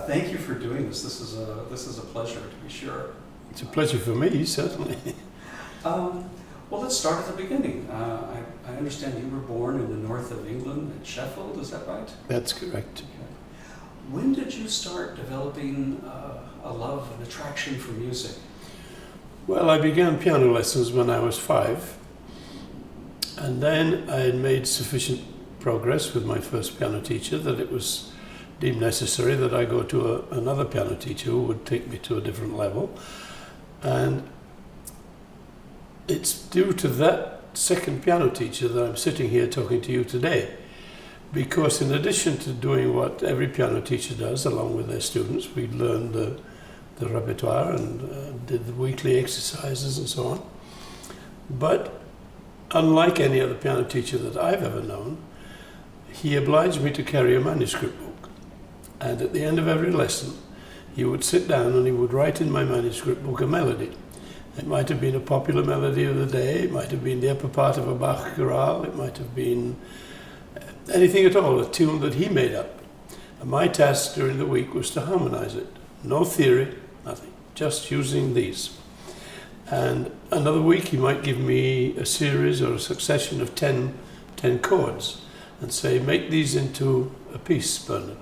Thank you for doing this. This is a pleasure, to be sure. It's a pleasure for me, certainly. Well, let's start at the beginning. I understand you were born in the north of England, at Sheffield, is that right? That's correct. Okay. When did you start developing a love and attraction for music? Well, I began piano lessons when I was 5, and then I had made sufficient progress with my first piano teacher that it was deemed necessary that I go to another piano teacher who would take me to a different level. And it's due to that second piano teacher that I'm sitting here talking to you today, because in addition to doing what every piano teacher does along with their students, we learned the repertoire and did the weekly exercises and so on. But unlike any other piano teacher that I've ever known, he obliged me to carry a manuscript book. And at the end of every lesson, he would sit down and he would write in my manuscript book a melody. It might have been a popular melody of the day, it might have been the upper part of a Bach chorale, it might have been anything at all, a tune that he made up. And my task during the week was to harmonize it. No theory, nothing, just using these. And another week he might give me a series or a succession of 10 chords and say, make these into a piece, Bernard.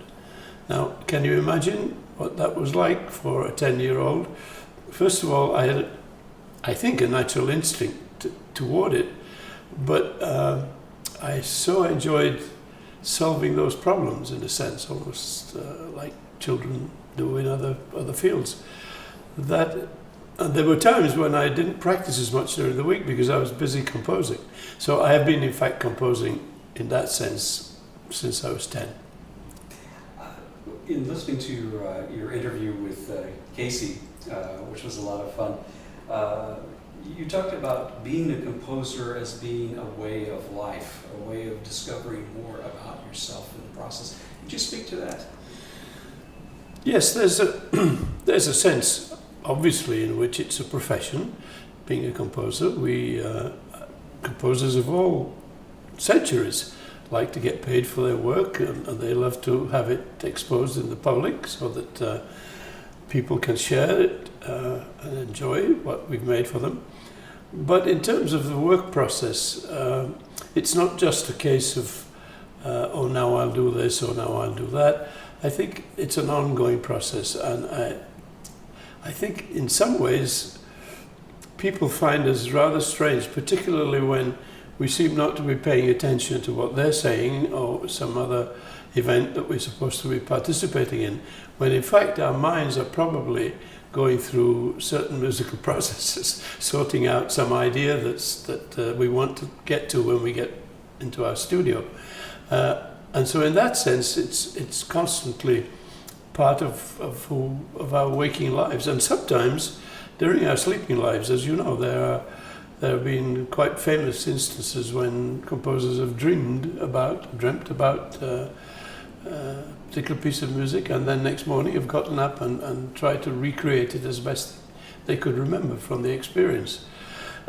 Now, can you imagine what that was like for a 10-year-old? First of all, I had, I think, a natural instinct toward it, but I so enjoyed solving those problems in a sense, almost like children do in other fields. And there were times when I didn't practice as much during the week because I was busy composing. So I have been, in fact, composing in that sense since I was 10. In listening to your interview with Casey, which was a lot of fun, you talked about being a composer as being a way of life, a way of discovering more about yourself in the process. Could you speak to that? Yes, there's a sense, obviously, in which it's a profession, being a composer. We, composers of all centuries, like to get paid for their work, and they love to have it exposed in the public so that people can share it and enjoy what we've made for them. But in terms of the work process, it's not just a case of, oh, now I'll do this, or now I'll do that. I think it's an ongoing process, and I think in some ways people find us rather strange, particularly when we seem not to be paying attention to what they're saying or some other event that we're supposed to be participating in, when in fact our minds are probably going through certain musical processes, sorting out some idea that we want to get to when we get into our studio. And so in that sense, it's constantly part of our waking lives. And sometimes during our sleeping lives, as you know, there have been quite famous instances when composers have dreamt about a particular piece of music, and then next morning have gotten up and tried to recreate it as best they could remember from the experience.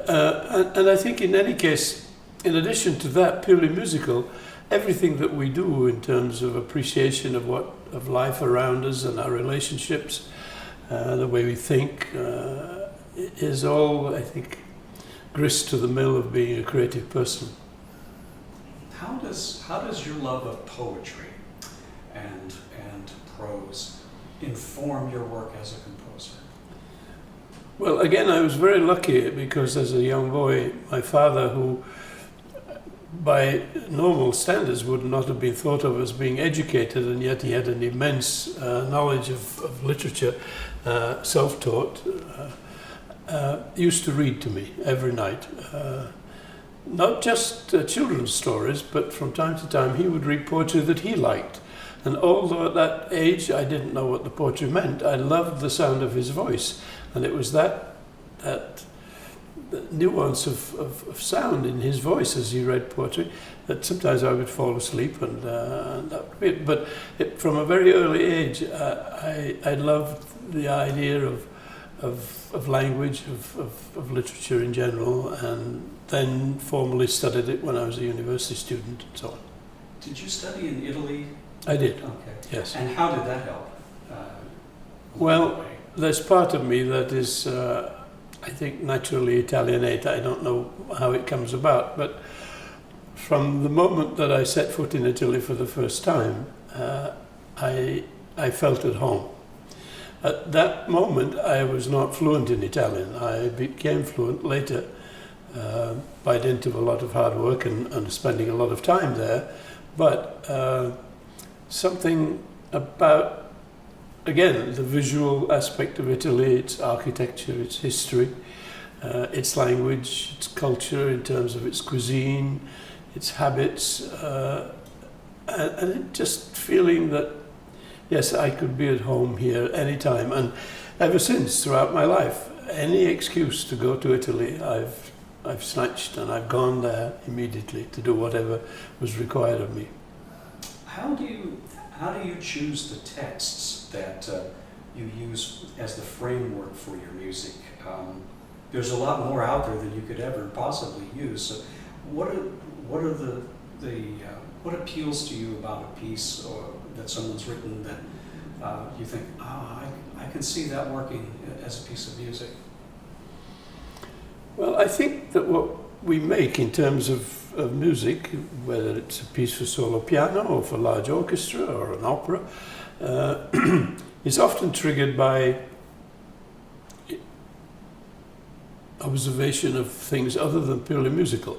And I think in any case, in addition to that purely musical, everything that we do in terms of appreciation of life around us and our relationships, the way we think, is all, I think, grist to the mill of being a creative person. How does your love of poetry and prose inform your work as a composer? Well, again, I was very lucky because as a young boy, my father, who by normal standards would not have been thought of as being educated, and yet he had an immense knowledge of literature, self-taught, used to read to me every night. Not just children's stories, but from time to time he would read poetry that he liked. And although at that age I didn't know what the poetry meant, I loved the sound of his voice. And it was that nuance of sound in his voice as he read poetry that sometimes I would fall asleep, and that would be it. But from a very early age, I loved the idea of language, of literature in general, and then formally studied it when I was a university student and so on. Did you study in Italy? I did. Okay. Yes. And how did that help? Well, way? there's part of me that is, I think, naturally Italianate. I don't know how it comes about, but from the moment that I set foot in Italy for the first time, I felt at home. At that moment, I was not fluent in Italian. I became fluent later by dint of a lot of hard work and spending a lot of time there. But something about, again, the visual aspect of Italy, its architecture, its history, its language, its culture in terms of its cuisine, its habits, and just feeling that, yes, I could be at home here anytime. And ever since, throughout my life, any excuse to go to Italy, I've snatched, and I've gone there immediately to do whatever was required of me. How do you choose the texts that you use as the framework for your music? There's a lot more out there than you could ever possibly use. So what appeals to you about a piece or that someone's written that you think, I can see that working as a piece of music? Well, I think that what we make in terms of music, whether it's a piece for solo piano or for large orchestra or an opera, is often triggered by observation of things other than purely musical.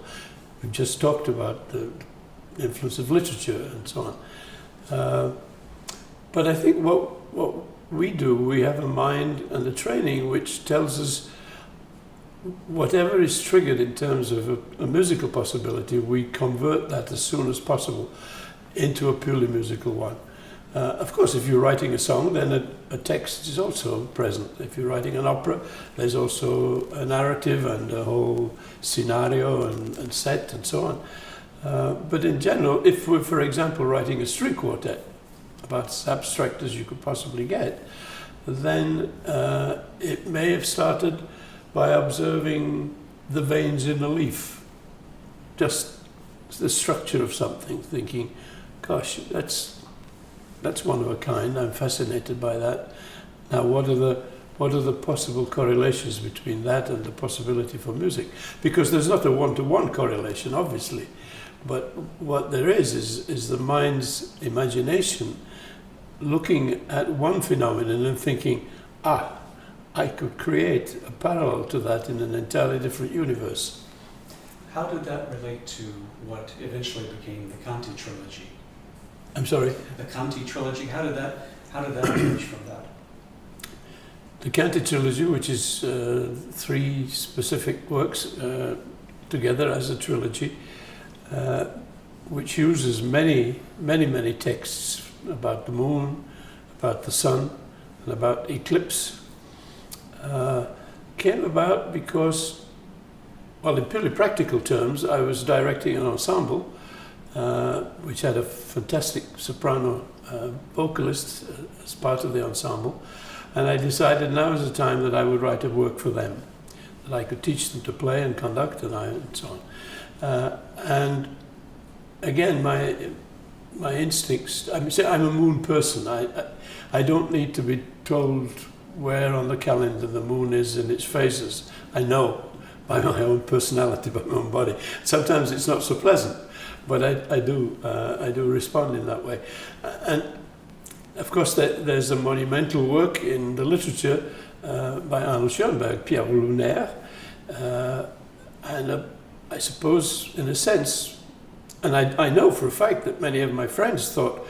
We've just talked about the influence of literature and so on. But I think what we do, we have a mind and a training which tells us whatever is triggered in terms of a musical possibility, we convert that as soon as possible into a purely musical one. Of course, if you're writing a song, then a text is also present. If you're writing an opera, there's also a narrative and a whole scenario and set and so on. But in general, if we're, for example, writing a string quartet, about as abstract as you could possibly get, then it may have started by observing the veins in a leaf, just the structure of something, thinking, gosh, that's one of a kind, I'm fascinated by that. Now what are the possible correlations between that and the possibility for music? Because there's not a one-to-one correlation, obviously, but what there is the mind's imagination looking at one phenomenon and thinking, I could create a parallel to that in an entirely different universe. How did that relate to what eventually became the Canti Trilogy? I'm sorry? The Canti Trilogy, how did that emerge from that? The Canti Trilogy, which is 3 specific works together as a trilogy, which uses many texts about the moon, about the sun, and about eclipse, came about because, well, in purely practical terms, I was directing an ensemble which had a fantastic soprano vocalist as part of the ensemble, and I decided now is the time that I would write a work for them, that I could teach them to play and conduct and so on. And again, my instincts, I'm a moon person. I don't need to be told where on the calendar the moon is in its phases. I know by my own personality, by my own body. Sometimes it's not so pleasant, but I do respond in that way. And of course, there's a monumental work in the literature by Arnold Schoenberg, Pierre Lunaire, and I suppose, in a sense, and I know for a fact that many of my friends thought,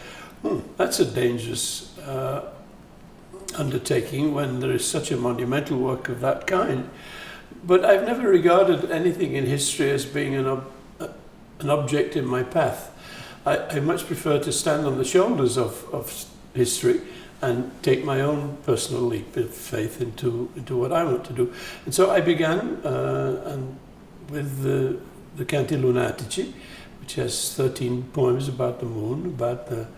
that's a dangerous undertaking when there is such a monumental work of that kind. But I've never regarded anything in history as being an object in my path. I much prefer to stand on the shoulders of history and take my own personal leap of faith into what I want to do. And so I began with the Canti Lunatici, which has 13 poems about the moon, about the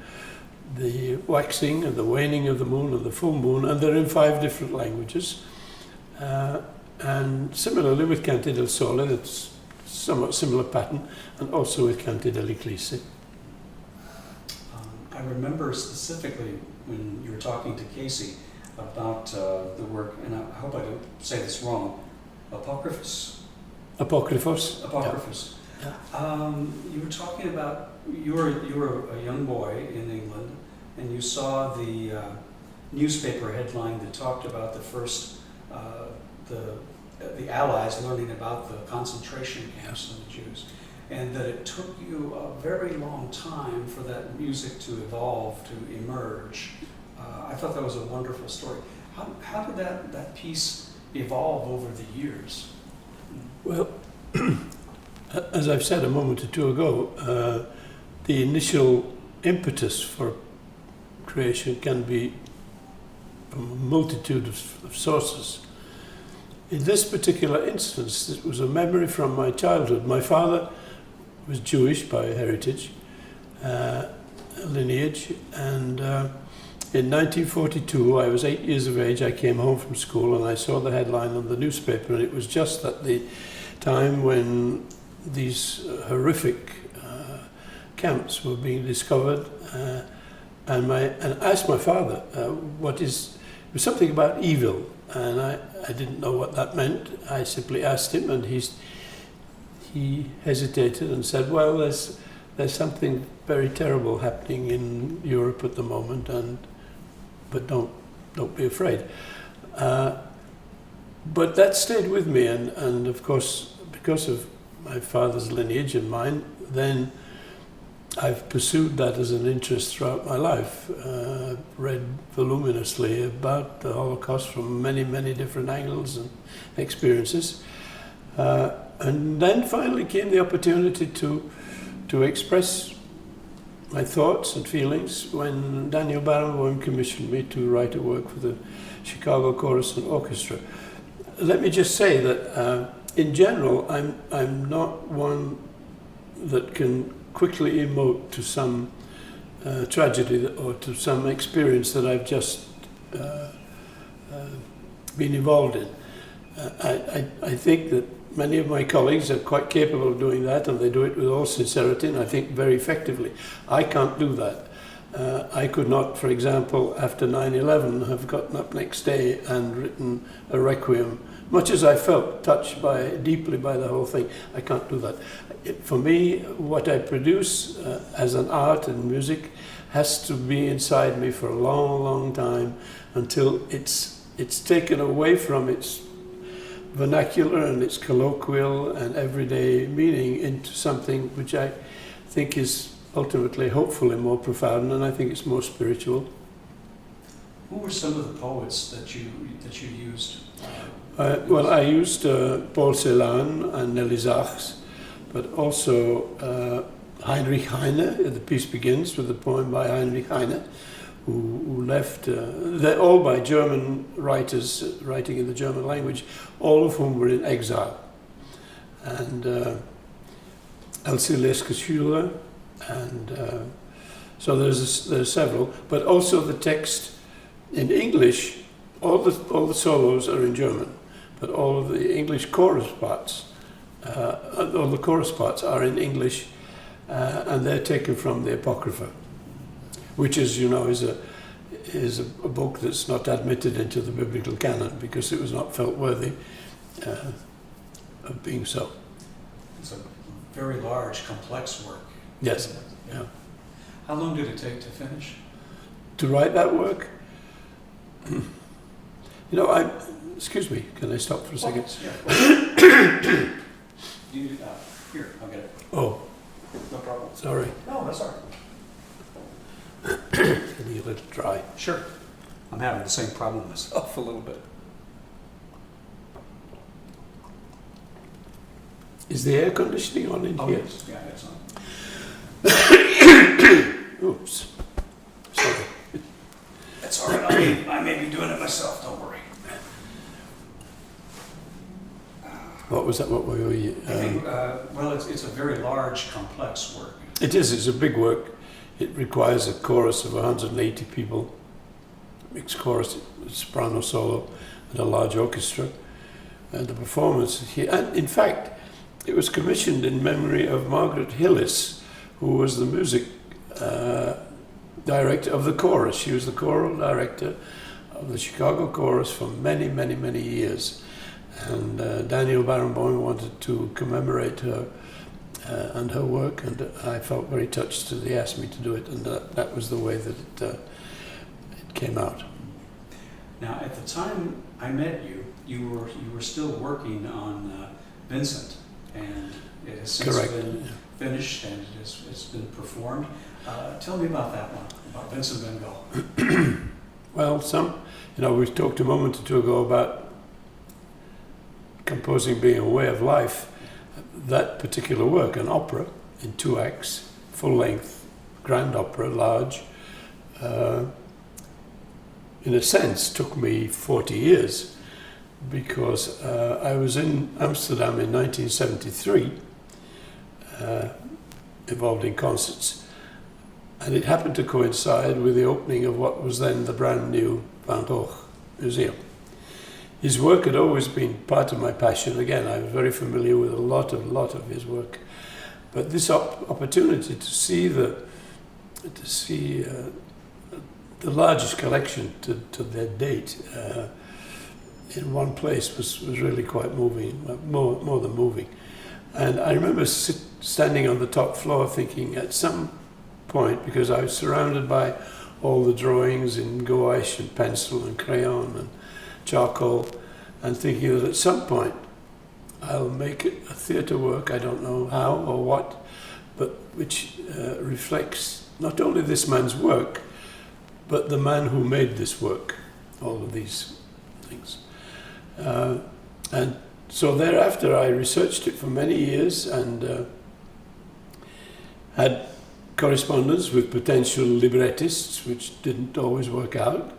waxing and the waning of the moon and the full moon, and they're in 5 different languages. And similarly with Canti del Sole, it's somewhat similar pattern, and also with Canti dell'Eclisse. I remember specifically when you were talking to Casey about the work, and I hope I don't say this wrong, Apocryphos. Apocryphos. Apocryphos. Yeah. You were talking about you were a young boy in England, and you saw the newspaper headline that talked about the first the Allies learning about the concentration camps and the Jews, and that it took you a very long time for that music to evolve, to emerge. I thought that was a wonderful story. How did that piece evolve over the years? Well, as I've said a moment or two ago, the initial impetus for creation can be from a multitude of sources. In this particular instance, it was a memory from my childhood. My father was Jewish by heritage, lineage, and in 1942, I was 8 years of age. I came home from school and I saw the headline on the newspaper, and it was just at the time when these horrific camps were being discovered, and asked my father, it was something about evil, and I didn't know what that meant. I simply asked him, and he hesitated and said, well, there's something very terrible happening in Europe at the moment, but don't be afraid. But that stayed with me, and of course, because of my father's lineage and mine, then I've pursued that as an interest throughout my life. Read voluminously about the Holocaust from many, many different angles and experiences. And then finally came the opportunity to express my thoughts and feelings when Daniel Barenboim commissioned me to write a work for the Chicago Chorus and Orchestra. Let me just say that in general, I'm not one that can quickly emote to some tragedy or to some experience that I've just been involved in. I think that many of my colleagues are quite capable of doing that, and they do it with all sincerity, and I think very effectively. I can't do that. I could not, for example, after 9/11, have gotten up next day and written a requiem. Much as I felt touched deeply by the whole thing, I can't do that. For me, what I produce as an art and music has to be inside me for a long, long time until it's taken away from its vernacular and its colloquial and everyday meaning into something which I think is ultimately, hopefully, more profound, and I think it's more spiritual. Who were some of the poets that you used? Well, I used Paul Sperry and Nelly Sachs, but also Heinrich Heine. The piece begins with a poem by Heinrich Heine, who left. They're all by German writers writing in the German language, all of whom were in exile. And Elsie Leske-Schüler, and so there's several. But also the text in English. All the solos are in German, but all of the English chorus parts, all the chorus parts are in English, and they're taken from the Apocrypha, which, as you know, is a book that's not admitted into the biblical canon because it was not felt worthy of being so. It's a very large, complex work. Yes. Yeah. How long did it take to finish? To write that work? You know, excuse me, can I stop for a second? Yeah. Here, I'll get it. Oh. No problem. Sorry. No, that's all right. Can you let it dry? Sure. I'm having the same problem myself a little bit. Is the air conditioning on in here? Yes. Yeah, it's on. Oops. Sorry. That's all right. I may be doing it myself. Don't worry. What was that? What were we? I think, well, it's a very large, complex work. It is. It's a big work. It requires a chorus of 180 people, mixed chorus, soprano solo, and a large orchestra. And the performance here, and in fact, it was commissioned in memory of Margaret Helios, who was the music director of the chorus. She was the choral director of the Chicago chorus for many, many, many years. And Daniel Barenboim wanted to commemorate her and her work, and I felt very touched that he asked me to do it, and that was the way that it came out. Now, at the time I met you, you were still working on Vincent, and it has since been finished and it's been performed. Tell me about that one, about Vincent van Gogh. Well, we talked a moment or two ago about composing being a way of life. That particular work, an opera in 2 acts, full length, grand opera, large, in a sense took me 40 years, because I was in Amsterdam in 1973, involved in concerts, and it happened to coincide with the opening of what was then the brand new Van Gogh Museum. His work had always been part of my passion. Again, I was very familiar with a lot of his work, but this opportunity to see the largest collection to that date in one place was really quite moving, more than moving. And I remember standing on the top floor thinking at some point, because I was surrounded by all the drawings in gouache and pencil and crayon and charcoal, and thinking that at some point I'll make it a theatre work, I don't know how or what, but which reflects not only this man's work, but the man who made this work, all of these things. And so thereafter I researched it for many years and had correspondence with potential librettists, which didn't always work out.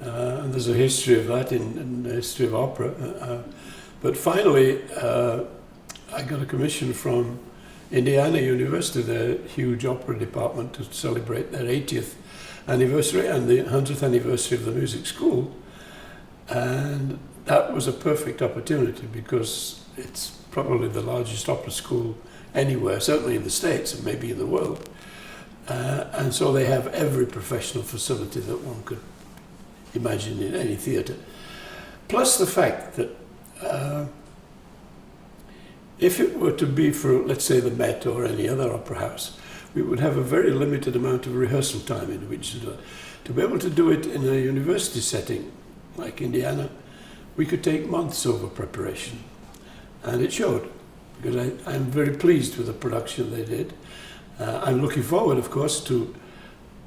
And there's a history of that in the history of opera. But finally, I got a commission from Indiana University, their huge opera department, to celebrate their 80th anniversary and the 100th anniversary of the music school. And that was a perfect opportunity, because it's probably the largest opera school anywhere, certainly in the States and maybe in the world. And so they have every professional facility that one could imagine in any theatre. Plus the fact that if it were to be for, let's say, the Met or any other opera house, we would have a very limited amount of rehearsal time in which to do it. To be able to do it in a university setting like Indiana, we could take months over preparation. And it showed, because I'm very pleased with the production they did. I'm looking forward, of course, to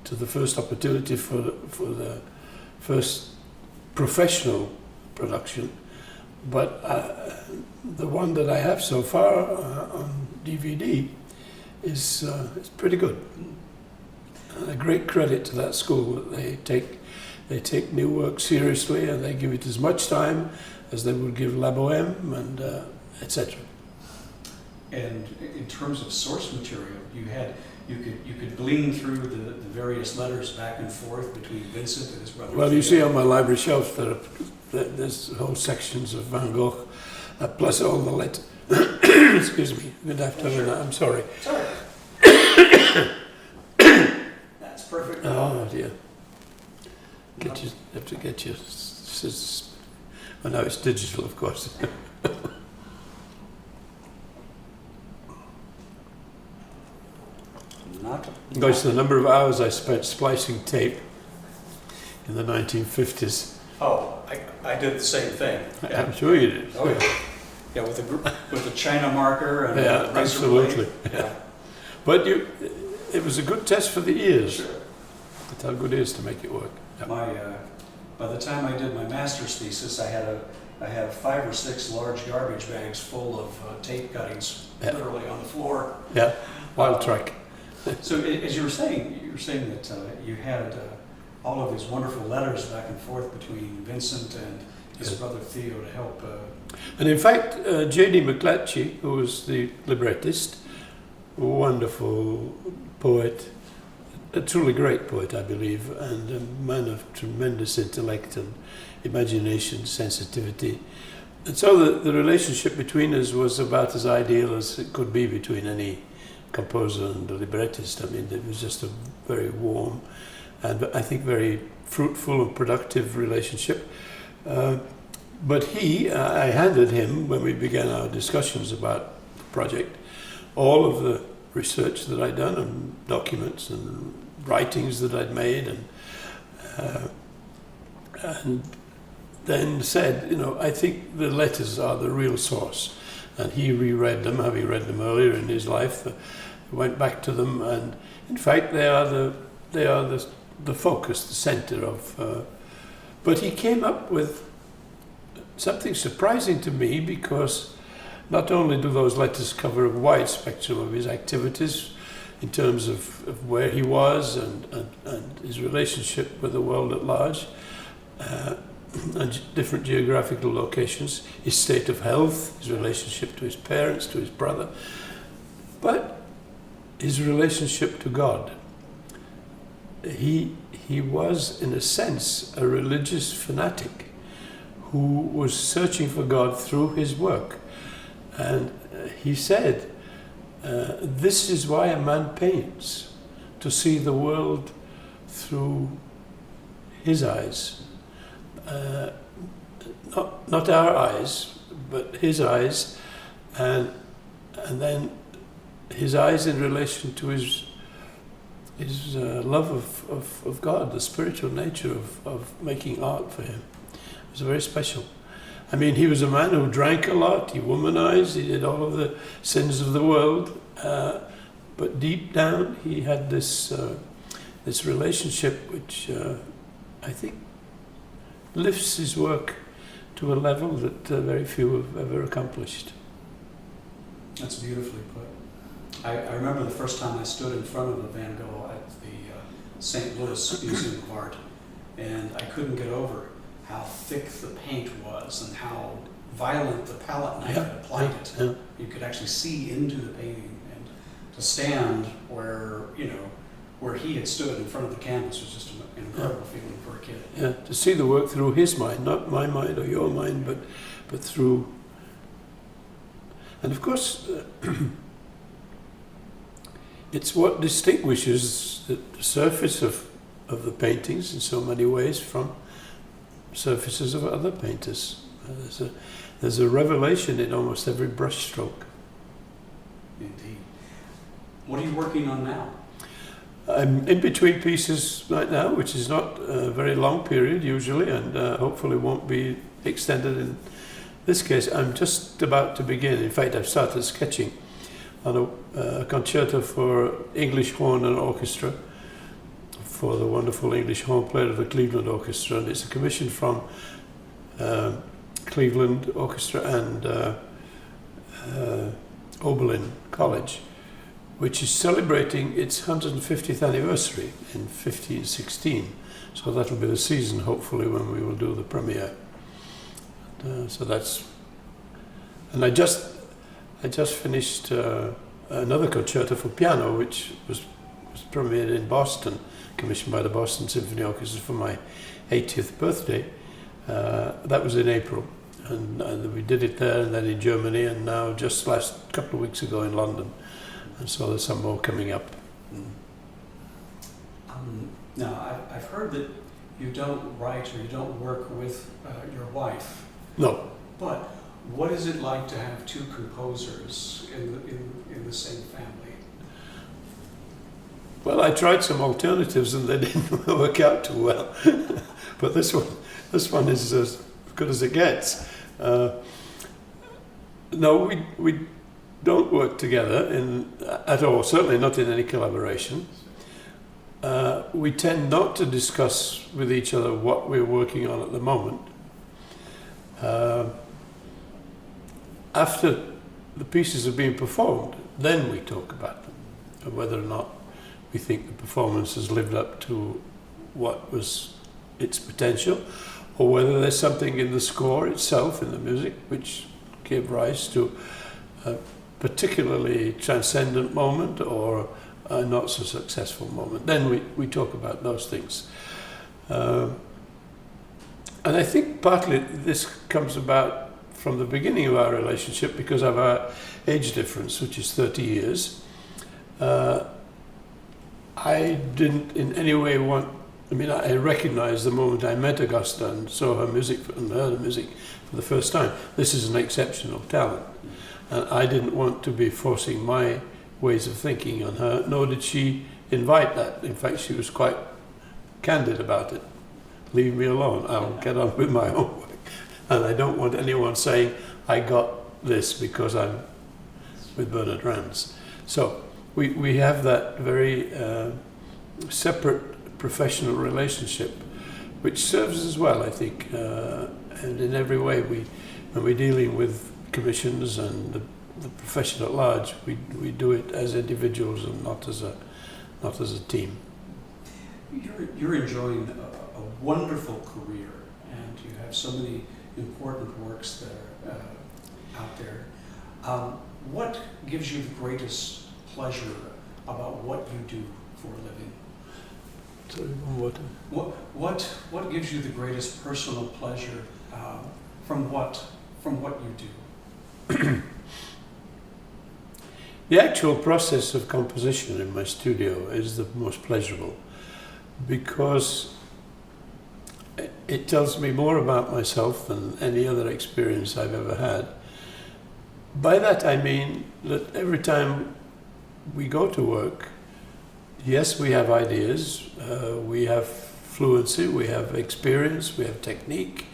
the first opportunity for the first professional production. But the one that I have so far on DVD is pretty good. And a great credit to that school that they take new work seriously, and they give it as much time as they would give La Bohème and etc. And in terms of source material, you could glean through the various letters back and forth between Vincent and his brother. Well, you see on my library shelf there's whole sections of Van Gogh, plus all the letters. Excuse me, I'm going to have to have that. I'm sorry. Sorry. That's perfect. Oh dear. Have to get your scissors. Well, now it's digital, of course. Gosh, the number of hours I spent splicing tape in the 1950s. Oh, I did the same thing. Yeah. I'm sure you did. Oh yeah. Yeah, with the China marker and yeah, razor absolutely. blade. Yeah. But it was a good test for the ears. Sure. That's how good it is to make it work. Yeah. By the time I did my master's thesis, I had 5 or 6 large garbage bags full of tape cuttings, literally on the floor. Yeah, wild track. So as you were saying that you had all of these wonderful letters back and forth between Vincent and his brother Theo to help. And in fact, J.D. McClatchy, who was the librettist, a wonderful poet, a truly great poet, I believe, and a man of tremendous intellect and imagination, sensitivity. And so the relationship between us was about as ideal as it could be between any composer and a librettist. I mean, it was just a very warm and I think very fruitful and productive relationship. But I handed him, when we began our discussions about the project, all of the research that I'd done and documents and writings that I'd made, and then said, I think the letters are the real source. And he reread them, having read them earlier in his life, went back to them, and in fact they are the focus, the center of. But he came up with something surprising to me, because not only do those letters cover a wide spectrum of his activities in terms of where he was and his relationship with the world at large, and different geographical locations, his state of health, his relationship to his parents, to his brother, but his relationship to God. He was, in a sense, a religious fanatic who was searching for God through his work. And he said, this is why a man paints, to see the world through his eyes. Not our eyes, but his eyes, and then his eyes in relation to his love of God, the spiritual nature of making art for him. It was very special. I mean, he was a man who drank a lot, he womanized, he did all of the sins of the world, but deep down he had this relationship which I think lifts his work to a level that very few have ever accomplished. That's beautifully put. I remember the first time I stood in front of a Van Gogh at the St. Louis Museum of Art, and I couldn't get over how thick the paint was and how violent the palette knife had applied it. Yeah. You could actually see into the painting, and to stand where he had stood in front of the canvas was just an incredible feeling for a kid. Yeah, to see the work through his mind, not my mind or your mind, but through. And of course, it's what distinguishes the surface of the paintings in so many ways from surfaces of other painters. There's a revelation in almost every brushstroke. Indeed. What are you working on now? I'm in between pieces right now, which is not a very long period usually, and hopefully won't be extended in this case. I'm just about to begin. In fact, I've started sketching on a concerto for English horn and orchestra for the wonderful English horn player of the Cleveland Orchestra, and it's a commission from Cleveland Orchestra and Oberlin College, which is celebrating its 150th anniversary in 1516. So that'll be the season, hopefully, when we will do the premiere. So that's, and I just finished another concerto for piano, which was premiered in Boston, commissioned by the Boston Symphony Orchestra for my 80th birthday. That was in April, and we did it there, and then in Germany, and now just last couple of weeks ago in London. And so there's some more coming up. Now, I've heard that you don't write or you don't work with your wife. No. But what is it like to have two composers in the same family? Well, I tried some alternatives and they didn't work out too well. But this one is as good as it gets. No, we don't work together at all, certainly not in any collaboration. We tend not to discuss with each other what we're working on at the moment. After the pieces have been performed, then we talk about them, and whether or not we think the performance has lived up to what was its potential, or whether there's something in the score itself, in the music, which gave rise to a particularly transcendent moment or a not so successful moment. Then we talk about those things. And I think partly this comes about from the beginning of our relationship because of our age difference, which is 30 years. I didn't in any way want I mean, I recognized the moment I met Augusta and saw her music and heard her music for the first time. This is an exceptional talent. And I didn't want to be forcing my ways of thinking on her, nor did she invite that. In fact, she was quite candid about it. Leave me alone, I'll get on with my own work. And I don't want anyone saying, I got this because I'm with Bernard Rands. So we have that very separate professional relationship, which serves us well, I think. And in every way, when we're dealing with commissions and the profession at large, we do it as individuals and not as a team. You're enjoying a wonderful career, and you have so many important works that are out there. What gives you the greatest pleasure about what you do for a living? Sorry, What gives you the greatest personal pleasure from what you do? The actual process of composition in my studio is the most pleasurable, because it tells me more about myself than any other experience I've ever had. By that I mean that every time we go to work, yes, we have ideas, we have fluency, we have experience, we have technique,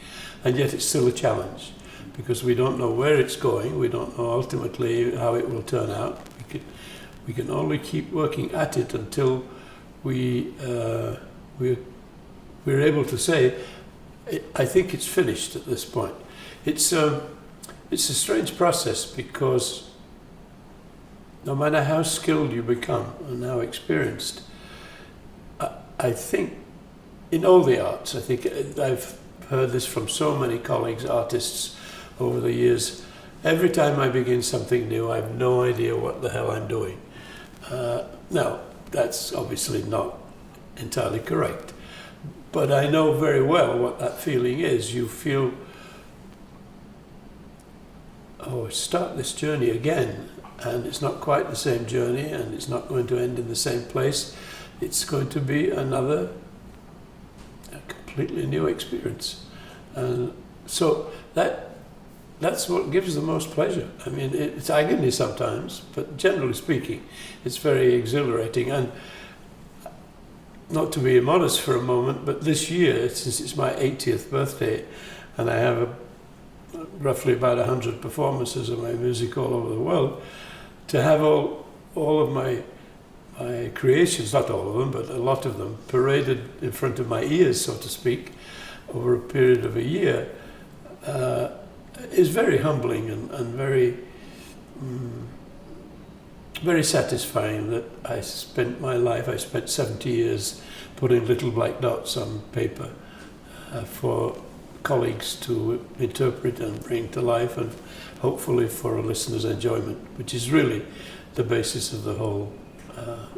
and yet it's still a challenge, because we don't know where it's going, we don't know ultimately how it will turn out. We can only keep working at it until we're able to say, I think it's finished at this point. It's a strange process, because no matter how skilled you become and how experienced, I think in all the arts, I think I've heard this from so many colleagues, artists, over the years, every time I begin something new, I have no idea what the hell I'm doing. Now, that's obviously not entirely correct, but I know very well what that feeling is. You feel, oh, start this journey again, and it's not quite the same journey, and it's not going to end in the same place. It's going to be a completely new experience. And so that's what gives the most pleasure. I mean, it's agony sometimes, but generally speaking, it's very exhilarating. And not to be immodest for a moment, but this year, since it's my 80th birthday, and I have roughly about 100 performances of my music all over the world, to have all of my creations, not all of them, but a lot of them, paraded in front of my ears, so to speak, over a period of a year, is very humbling and very, very satisfying. That I spent 70 years putting little black dots on paper for colleagues to interpret and bring to life, and hopefully for a listener's enjoyment, which is really the basis of the whole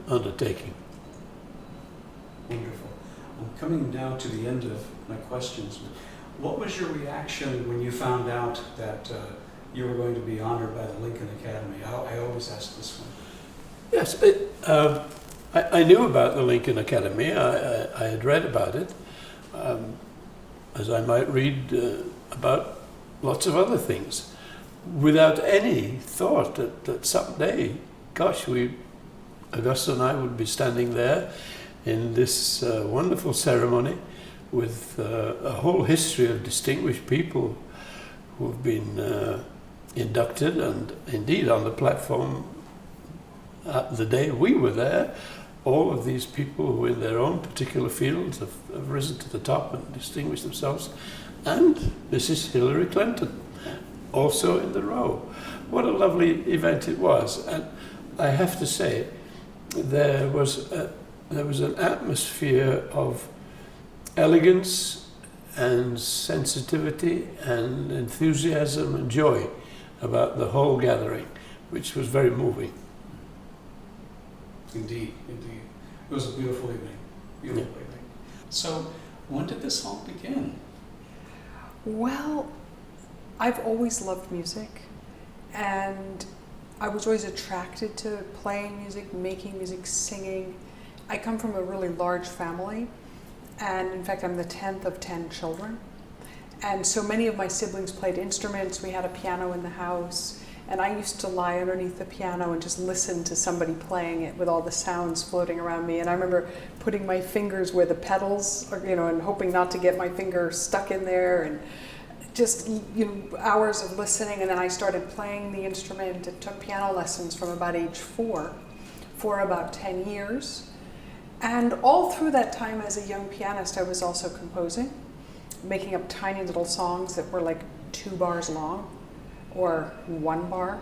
undertaking. Wonderful. I'm coming now to the end of my questions. What was your reaction when you found out that you were going to be honored by the Lincoln Academy? I always ask this one. Yes, I knew about the Lincoln Academy. I had read about it, as I might read about lots of other things, without any thought that someday, gosh, Augusta and I would be standing there in this wonderful ceremony with a whole history of distinguished people who have been inducted, and indeed on the platform the day we were there, all of these people who in their own particular fields have risen to the top and distinguished themselves, and Mrs. Hillary Clinton also in the row. What a lovely event it was. And I have to say, there was an atmosphere of elegance and sensitivity and enthusiasm and joy about the whole gathering, which was very moving. Indeed, indeed. It was a beautiful evening. Beautiful evening. So, when did this all begin? Well, I've always loved music, and I was always attracted to playing music, making music, singing. I come from a really large family, and in fact I'm the 10th of 10 children. And so many of my siblings played instruments. We had a piano in the house, and I used to lie underneath the piano and just listen to somebody playing it with all the sounds floating around me. And I remember putting my fingers where the pedals are, and hoping not to get my finger stuck in there, and just hours of listening. And then I started playing the instrument and took piano lessons from about age 4 for about 10 years. And all through that time as a young pianist, I was also composing, making up tiny little songs that were like 2 bars long or 1 bar.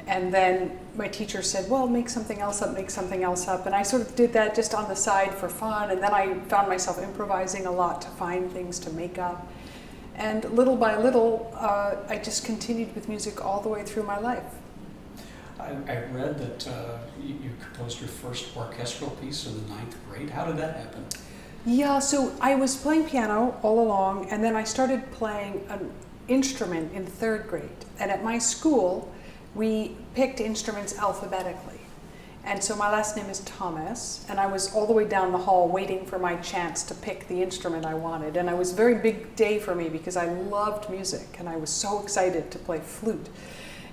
And then my teacher said, well, make something else up, make something else up. And I sort of did that just on the side for fun. And then I found myself improvising a lot to find things to make up. And little by little, I just continued with music all the way through my life. I read that you composed your first orchestral piece in the 9th grade. How did that happen? Yeah, so I was playing piano all along, and then I started playing an instrument in 3rd grade. And at my school, we picked instruments alphabetically. And so my last name is Thomas, and I was all the way down the hall waiting for my chance to pick the instrument I wanted. And it was a very big day for me because I loved music, and I was so excited to play flute.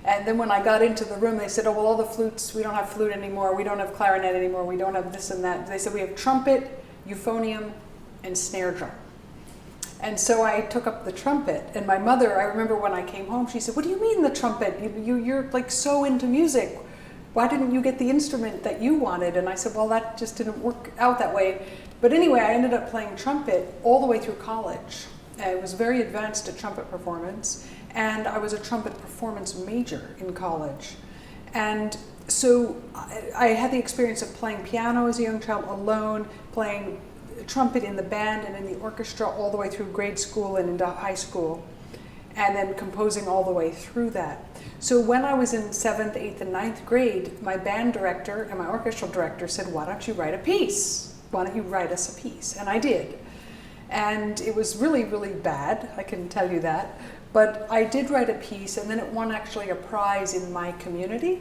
And then when I got into the room, they said, oh, well, all the flutes, we don't have flute anymore, we don't have clarinet anymore, we don't have this and that. They said, we have trumpet, euphonium, and snare drum. And so I took up the trumpet, and my mother, I remember when I came home, she said, what do you mean the trumpet? You're like so into music. Why didn't you get the instrument that you wanted? And I said, well, that just didn't work out that way. But anyway, I ended up playing trumpet all the way through college. I was very advanced at trumpet performance, and I was a trumpet performance major in college. And so I had the experience of playing piano as a young child alone, playing trumpet in the band and in the orchestra all the way through grade school and into high school, and then composing all the way through that. So when I was in 7th, 8th, and 9th grade, my band director and my orchestral director said, why don't you write a piece? Why don't you write us a piece? And I did. And it was really, really bad, I can tell you that. But I did write a piece, and then it won actually a prize in my community.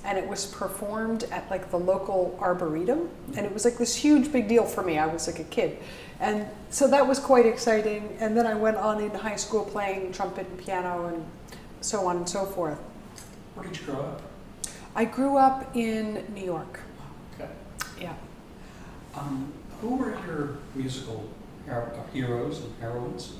And it was performed at like the local arboretum. And it was like this huge big deal for me. I was like a kid. And so that was quite exciting. And then I went on in high school playing trumpet and piano and so on and so forth. Where did you grow up? I grew up in New York. Okay. Yeah. Who were your musical heroes and heroines?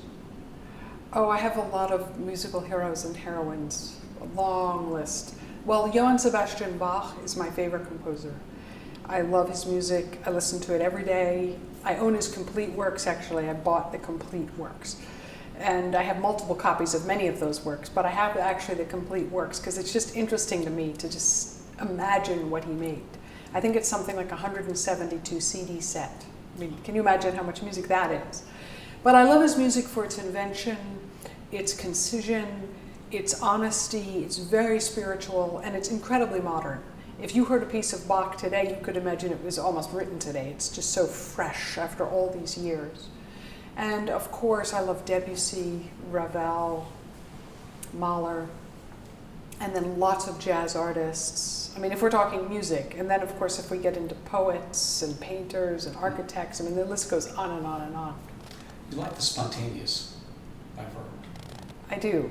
Oh, I have a lot of musical heroes and heroines. A long list. Well, Johann Sebastian Bach is my favorite composer. I love his music. I listen to it every day. I own his complete works, actually. I bought the complete works. And I have multiple copies of many of those works, but I have actually the complete works because it's just interesting to me to just imagine what he made. I think it's something like 172 CD set. I mean, can you imagine how much music that is? But I love his music for its invention, its concision, its honesty, it's very spiritual, and it's incredibly modern. If you heard a piece of Bach today, you could imagine it was almost written today. It's just so fresh after all these years. And of course, I love Debussy, Ravel, Mahler, and then lots of jazz artists. I mean, if we're talking music, and then of course, if we get into poets and painters and architects, I mean, the list goes on and on and on. You like the spontaneous, I've heard. I do.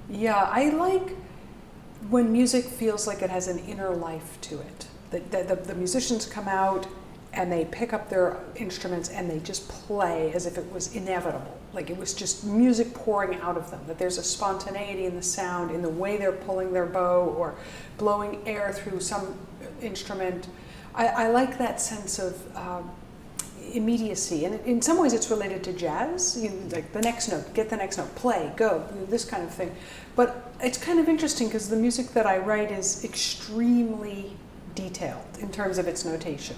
Yeah, I like when music feels like it has an inner life to it. The musicians come out and they pick up their instruments and they just play as if it was inevitable. Like it was just music pouring out of them, that there's a spontaneity in the sound, in the way they're pulling their bow or blowing air through some instrument. I like that sense of immediacy, and in some ways it's related to jazz. Like the next note, get the next note, play, go, this kind of thing. But it's kind of interesting because the music that I write is extremely detailed in terms of its notation.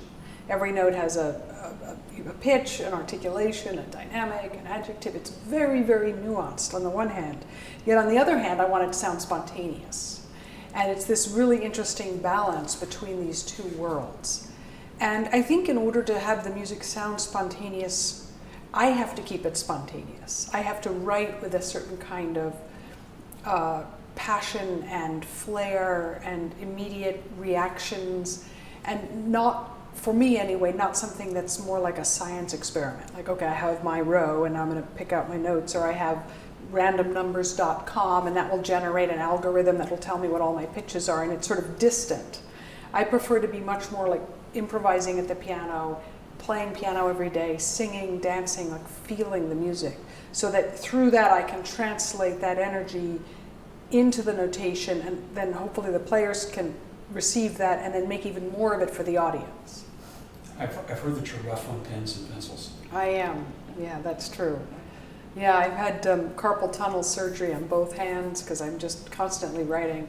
Every note has a pitch, an articulation, a dynamic, an adjective. It's very, very nuanced on the one hand. Yet on the other hand, I want it to sound spontaneous. And it's this really interesting balance between these two worlds. And I think in order to have the music sound spontaneous, I have to keep it spontaneous. I have to write with a certain kind of passion and flair and immediate reactions, and not for me anyway, not something that's more like a science experiment. Like, okay, I have my row and I'm going to pick out my notes, or I have randomnumbers.com and that will generate an algorithm that will tell me what all my pitches are, and it's sort of distant. I prefer to be much more like improvising at the piano, playing piano every day, singing, dancing, like feeling the music, so that through that I can translate that energy into the notation, and then hopefully the players can receive that and then make even more of it for the audience. I've heard that you're rough on pens and pencils. I am, yeah, that's true. Yeah, I've had carpal tunnel surgery on both hands because I'm just constantly writing,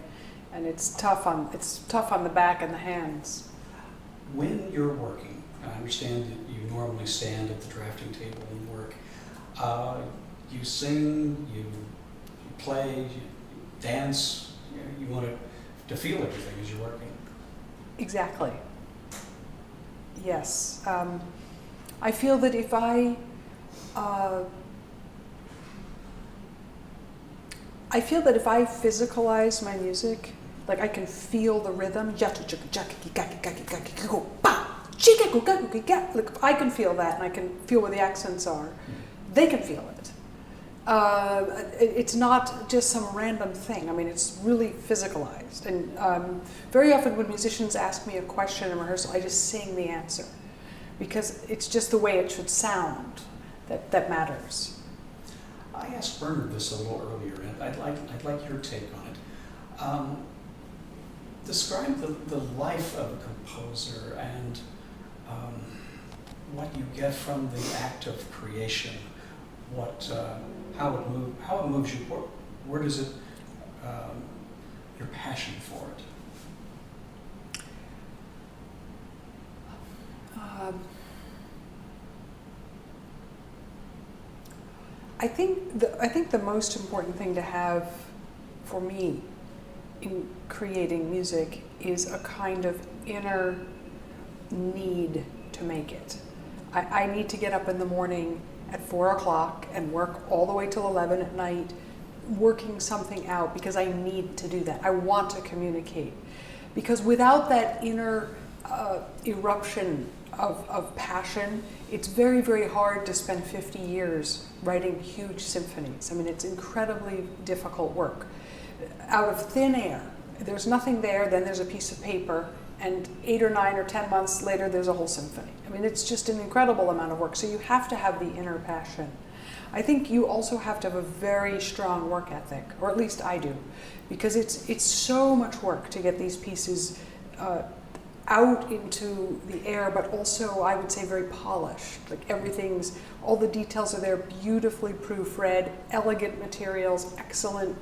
and it's tough on the back and the hands. When you're working, I understand that you normally stand at the drafting table and work. You sing, you play, you dance. You want to feel everything as you're working. Exactly. Yes. I feel that if I physicalize my music, like I can feel the rhythm, like I can feel that, and I can feel where the accents are. They can feel it. It's not just some random thing. I mean, it's really physicalized. And very often when musicians ask me a question in rehearsal, I just sing the answer, because it's just the way it should sound that matters. I asked Bernard this a little earlier, and I'd like your take on it. Describe the life of a composer and what you get from the act of creation. How it moves you. Where does it? Your passion for it. I think the most important thing to have for me in creating music is a kind of inner need to make it. I need to get up in the morning at 4 o'clock and work all the way till 11 at night, working something out, because I need to do that. I want to communicate. Because without that inner eruption of passion, it's very, very hard to spend 50 years writing huge symphonies. I mean, it's incredibly difficult work. Out of thin air, there's nothing there, then there's a piece of paper, and 8 or 9 or 10 months later, there's a whole symphony. I mean, it's just an incredible amount of work. So you have to have the inner passion. I think you also have to have a very strong work ethic, or at least I do, because it's so much work to get these pieces out into the air, but also, I would say, very polished. Like all the details are there, beautifully proofread, elegant materials, excellent,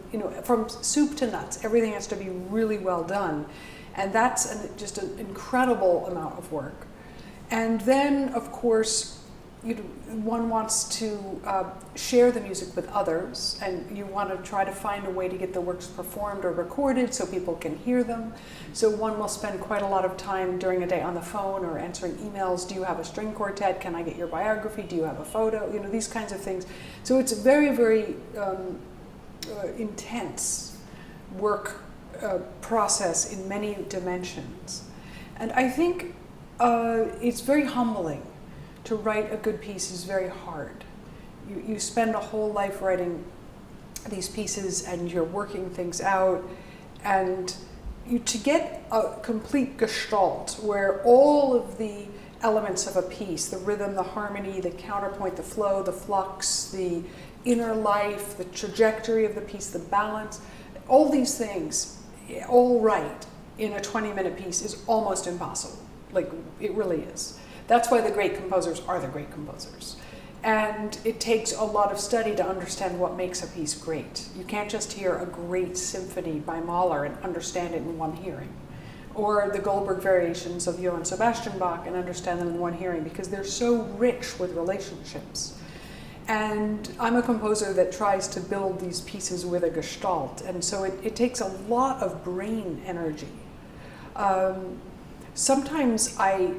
from soup to nuts, everything has to be really well done. And that's just an incredible amount of work. And then, of course, one wants to share the music with others, and you want to try to find a way to get the works performed or recorded so people can hear them. So one will spend quite a lot of time during a day on the phone or answering emails. Do you have a string quartet? Can I get your biography? Do you have a photo? These kinds of things. So it's a very, very intense work process in many dimensions. And I think it's very humbling. To write a good piece is very hard. You spend a whole life writing these pieces, and you're working things out, and to get a complete gestalt where all of the elements of a piece, the rhythm, the harmony, the counterpoint, the flow, the flux, the inner life, the trajectory of the piece, the balance, all these things, all right in a 20-minute piece is almost impossible. Like, it really is. That's why the great composers are the great composers. And it takes a lot of study to understand what makes a piece great. You can't just hear a great symphony by Mahler and understand it in one hearing. Or the Goldberg variations of Johann Sebastian Bach and understand them in one hearing, because they're so rich with relationships. And I'm a composer that tries to build these pieces with a gestalt. And so it takes a lot of brain energy. Sometimes I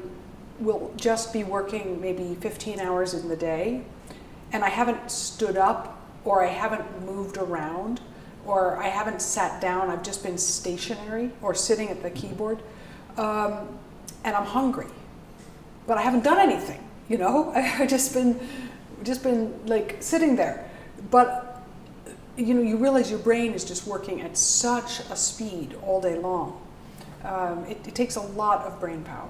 will just be working maybe 15 hours in the day, and I haven't stood up, or I haven't moved around, or I haven't sat down. I've just been stationary or sitting at the keyboard, and I'm hungry. but I haven't done anything, you know. I've just been like sitting there. But you know, you realize your brain is just working at such a speed all day long. It takes a lot of brain power.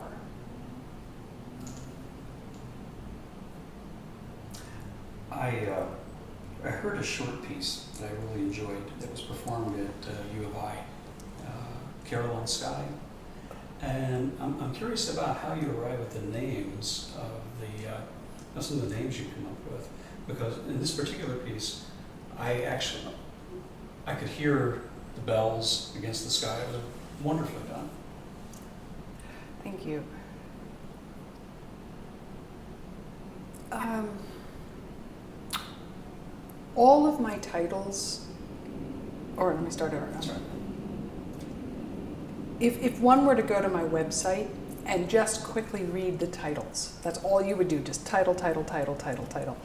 I heard a short piece that I really enjoyed that was performed at U of I, Carol on Sky. And I'm curious about how you arrive at the names of some of the names you come up with. Because in this particular piece, I could hear the bells against the sky. It was wonderfully done. Thank you. All of my titles, or let me start over. That's right. If one were to go to my website and just quickly read the titles, that's all you would do, just title, title, title, title, title.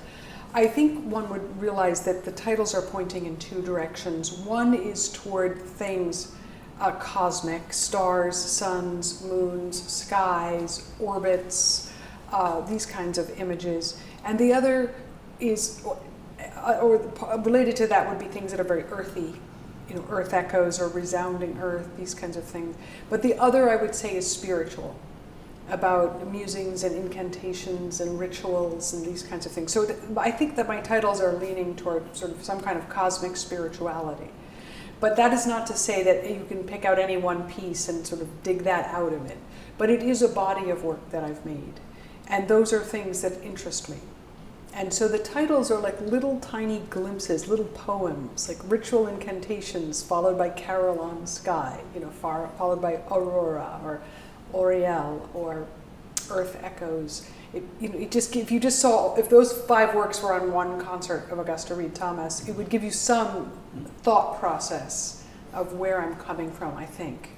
I think one would realize that the titles are pointing in two directions. One is toward things cosmic, stars, suns, moons, skies, orbits, these kinds of images. And the other is, or related to that would be things that are very earthy, you know, earth echoes or resounding earth, these kinds of things. But the other I would say is spiritual, about musings and incantations and rituals and these kinds of things. So I think that my titles are leaning toward sort of some kind of cosmic spirituality. But that is not to say that you can pick out any one piece and sort of dig that out of it. But it is a body of work that I've made. And those are things that interest me. And so the titles are like little tiny glimpses, little poems, like ritual incantations followed by Carol on Sky, you know, followed by Aurora or Oriel or Earth Echoes. If those 5 works were on one concert of Augusta Reed-Thomas, it would give you some thought process of where I'm coming from, I think.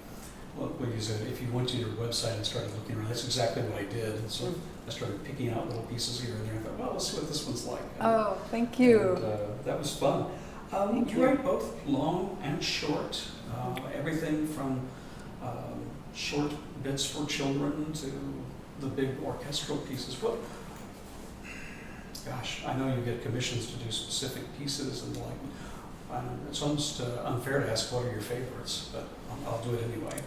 Well, what you said, if you went to your website and started looking around, that's exactly what I did. And so I started picking out little pieces here and there. I thought, well, let's see what this one's like. Oh, thank you. And, that was fun. You write both long and short, everything from short bits for children to the big orchestral pieces. Well, gosh, I know you get commissions to do specific pieces and like. It's almost unfair to ask what are your favorites, but I'll do it anyway.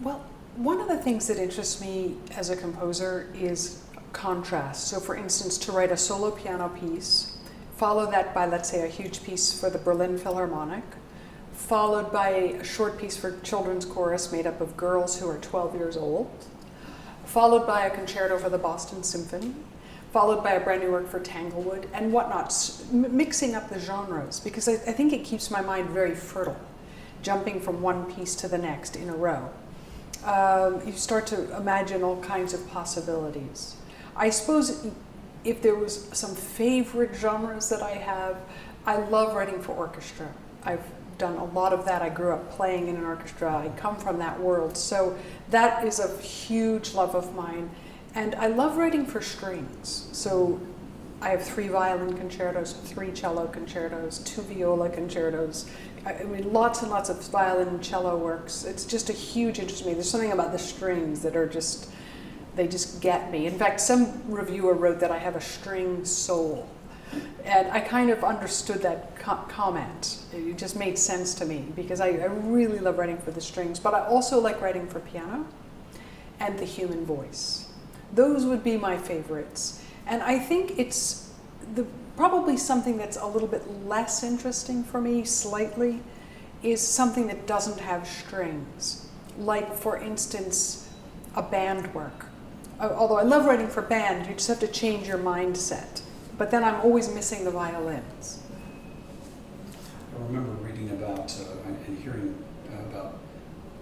Well, one of the things that interests me as a composer is contrast. So for instance, to write a solo piano piece, follow that by, let's say, a huge piece for the Berlin Philharmonic, followed by a short piece for children's chorus made up of girls who are 12 years old, followed by a concerto for the Boston Symphony, followed by a brand new work for Tanglewood, and whatnot, mixing up the genres, because I think it keeps my mind very fertile, jumping from one piece to the next in a row. You start to imagine all kinds of possibilities. I suppose if there was some favorite genres that I have, I love writing for orchestra. I've done a lot of that. I grew up playing in an orchestra. I come from that world. So that is a huge love of mine. And I love writing for strings. So I have 3 violin concertos, 3 cello concertos, 2 viola concertos. I mean, lots and lots of violin and cello works. It's just a huge interest in me. There's something about the strings that are just, they just get me. In fact, some reviewer wrote that I have a string soul. And I kind of understood that comment. It just made sense to me because I really love writing for the strings, but I also like writing for piano and the human voice. Those would be my favorites. And I think it's probably something that's a little bit less interesting for me, slightly, is something that doesn't have strings. Like, for instance, a band work. Although I love writing for band, you just have to change your mindset. But then I'm always missing the violins. I remember reading about and hearing about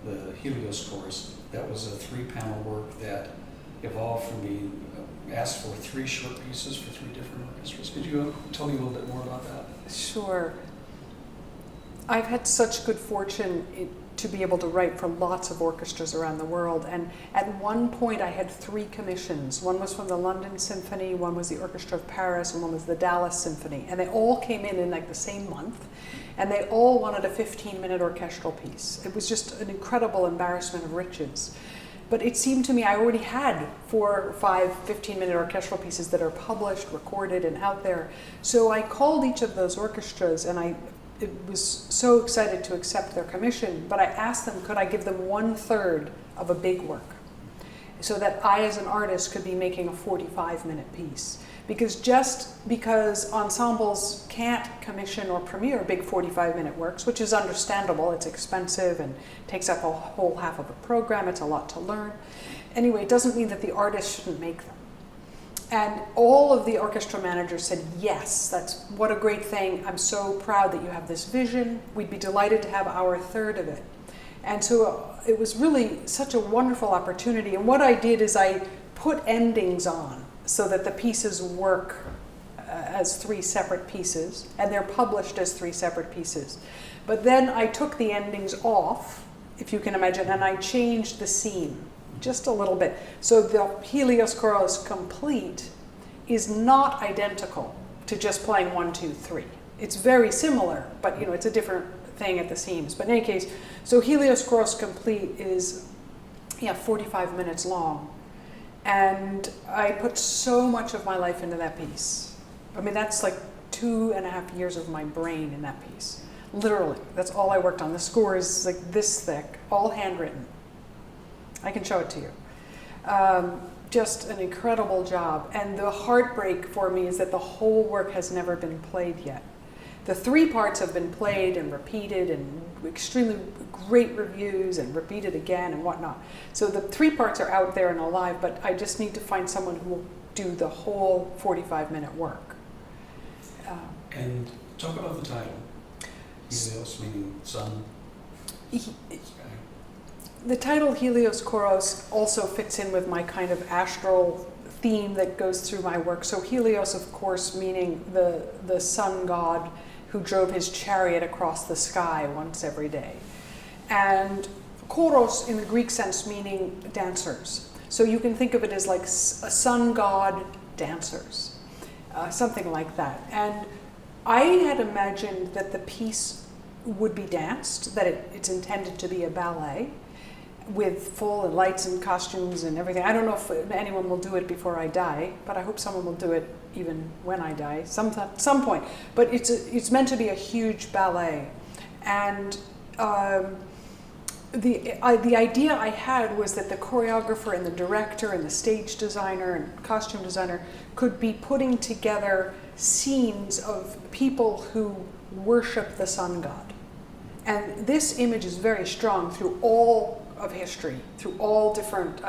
the Helios chorus. That was a 3-panel work that evolved from being asked for 3 short pieces for 3 different orchestras. Could you tell me a little bit more about that? Sure. I've had such good fortune to be able to write for lots of orchestras around the world. And at one point I had 3 commissions. One was from the London Symphony, one was the Orchestra of Paris, and one was the Dallas Symphony. And they all came in like the same month. And they all wanted a 15-minute orchestral piece. It was just an incredible embarrassment of riches. But it seemed to me I already had 4 or 5 15-minute orchestral pieces that are published, recorded, and out there. So I called each of those orchestras, and I was so excited to accept their commission, but I asked them, could I give them 1/3 of a big work, so that I, as an artist, could be making a 45-minute piece. Because ensembles can't commission or premiere big 45-minute works, which is understandable. It's expensive and takes up a whole half of a program. It's a lot to learn. Anyway, it doesn't mean that the artist shouldn't make them. And all of the orchestra managers said, yes, that's what a great thing. I'm so proud that you have this vision. We'd be delighted to have our third of it. And so it was really such a wonderful opportunity. And what I did is I put endings on so that the pieces work as 3 separate pieces, and they're published as 3 separate pieces. But then I took the endings off, if you can imagine, and I changed the scene just a little bit. So the Helios Chorus Complete is not identical to just playing 1, 2, 3. It's very similar, but it's a different thing at the seams. But in any case, so Helios Chorus Complete is 45 minutes long. And I put so much of my life into that piece. I mean, that's like 2.5 years of my brain in that piece. Literally, that's all I worked on. The score is like this thick, all handwritten. I can show it to you. Just an incredible job. And the heartbreak for me is that the whole work has never been played yet. The 3 parts have been played and repeated and extremely great reviews and repeated again and whatnot. So the 3 parts are out there and alive, but I just need to find someone who will do the whole 45-minute work. And talk about the title. Helios meaning sun. The title Helios Chorus also fits in with my kind of astral theme that goes through my work. So Helios, of course, meaning the sun god who drove his chariot across the sky once every day. And choros in the Greek sense meaning dancers. So you can think of it as like a sun god dancers, something like that. And I had imagined that the piece would be danced, that it's intended to be a ballet with full lights and costumes and everything. I don't know if anyone will do it before I die, but I hope someone will do it even when I die, some point. But it's meant to be a huge ballet. And the idea I had was that the choreographer and the director and the stage designer and costume designer could be putting together scenes of people who worship the sun god. And this image is very strong through all of history, through all different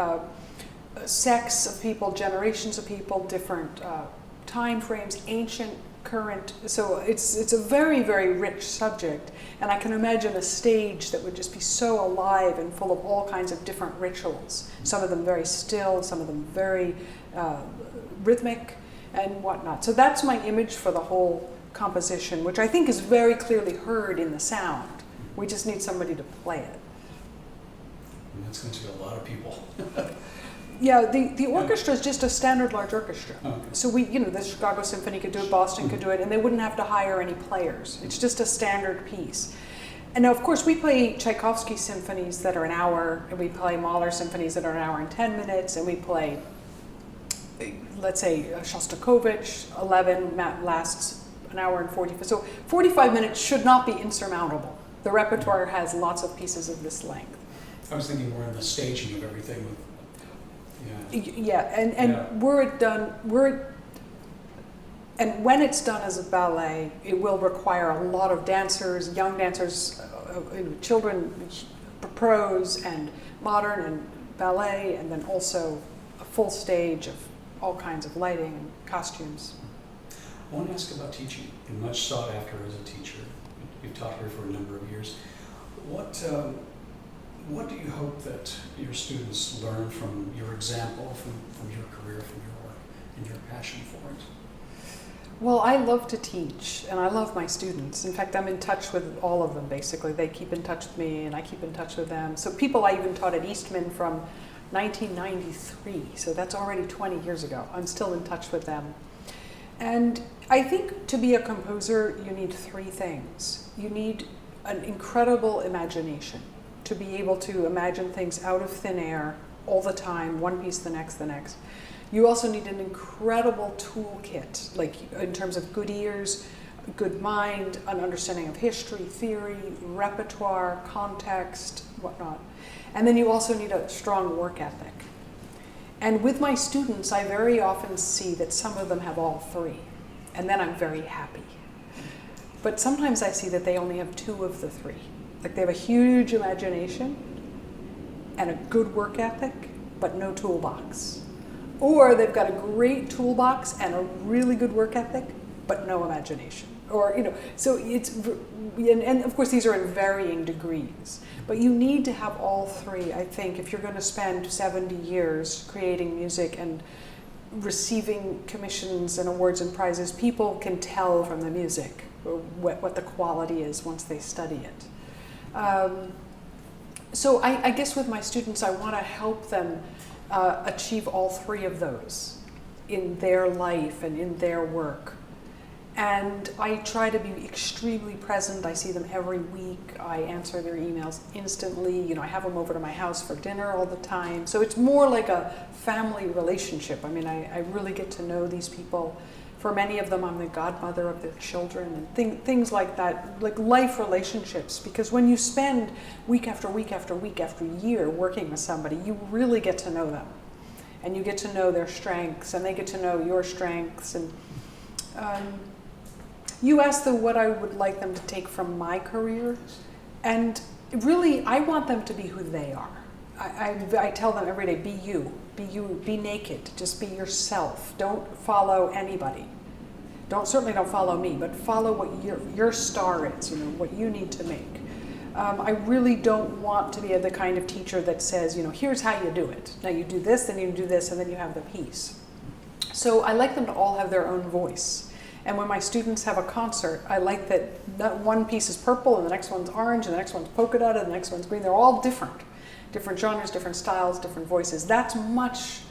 sects of people, generations of people, different time frames, ancient, current. So it's a very, very rich subject. And I can imagine a stage that would just be so alive and full of all kinds of different rituals. Some of them very still, some of them very rhythmic and whatnot. So that's my image for the whole composition, which I think is very clearly heard in the sound. We just need somebody to play it. And that's going to take a lot of people. Yeah, the orchestra is just a standard large orchestra. Okay. So the Chicago Symphony could do it, Boston could do it, and they wouldn't have to hire any players. It's just a standard piece. And now, of course, we play Tchaikovsky symphonies that are an hour, and we play Mahler symphonies that are an hour and 10 minutes, and we play, let's say, Shostakovich 11 lasts an hour and 45. So 45 minutes should not be insurmountable. The repertoire has lots of pieces of this length. I was thinking more in the staging of everything. And were it done, and when it's done as a ballet, it will require a lot of dancers, young dancers, children, prose and modern and ballet, and then also a full stage of all kinds of lighting and costumes. I want to ask about teaching. You're much sought after as a teacher. You've taught here for a number of years. What do you hope that your students learn from your example, from your career, from your work, and your passion for it? Well, I love to teach, and I love my students. In fact, I'm in touch with all of them, basically. They keep in touch with me, and I keep in touch with them. So people I even taught at Eastman from 1993, so that's already 20 years ago. I'm still in touch with them. And I think to be a composer, you need 3 things. You need an incredible imagination, to be able to imagine things out of thin air all the time, one piece, the next, the next. You also need an incredible toolkit, like in terms of good ears, good mind, an understanding of history, theory, repertoire, context, whatnot. And then you also need a strong work ethic. And with my students, I very often see that some of them have all three, and then I'm very happy. But sometimes I see that they only have two of the three. Like they have a huge imagination and a good work ethic, but no toolbox. Or they've got a great toolbox and a really good work ethic, but no imagination. Or, so it's, and of course these are in varying degrees, but you need to have all three, I think, if you're going to spend 70 years creating music and receiving commissions and awards and prizes. People can tell from the music what the quality is once they study it. So I guess with my students, I want to help them achieve all three of those in their life and in their work. And I try to be extremely present. I see them every week. I answer their emails instantly. I have them over to my house for dinner all the time. So it's more like a family relationship. I mean, I really get to know these people. For many of them, I'm the godmother of their children and things like that, like life relationships. Because when you spend week after week after week after year working with somebody, you really get to know them. And you get to know their strengths, and they get to know your strengths. And you asked what I would like them to take from my career, and really I want them to be who they are. I tell them every day, be you, be naked, just be yourself. Don't follow anybody. Certainly don't follow me, but follow what your star is, what you need to make. I really don't want to be the kind of teacher that says, here's how you do it. Now you do this, then you do this, and then you have the piece. So I like them to all have their own voice. And when my students have a concert, I like that one piece is purple and the next one's orange and the next one's polka dot and the next one's green. They're all different. Different genres, different styles, different voices. That's much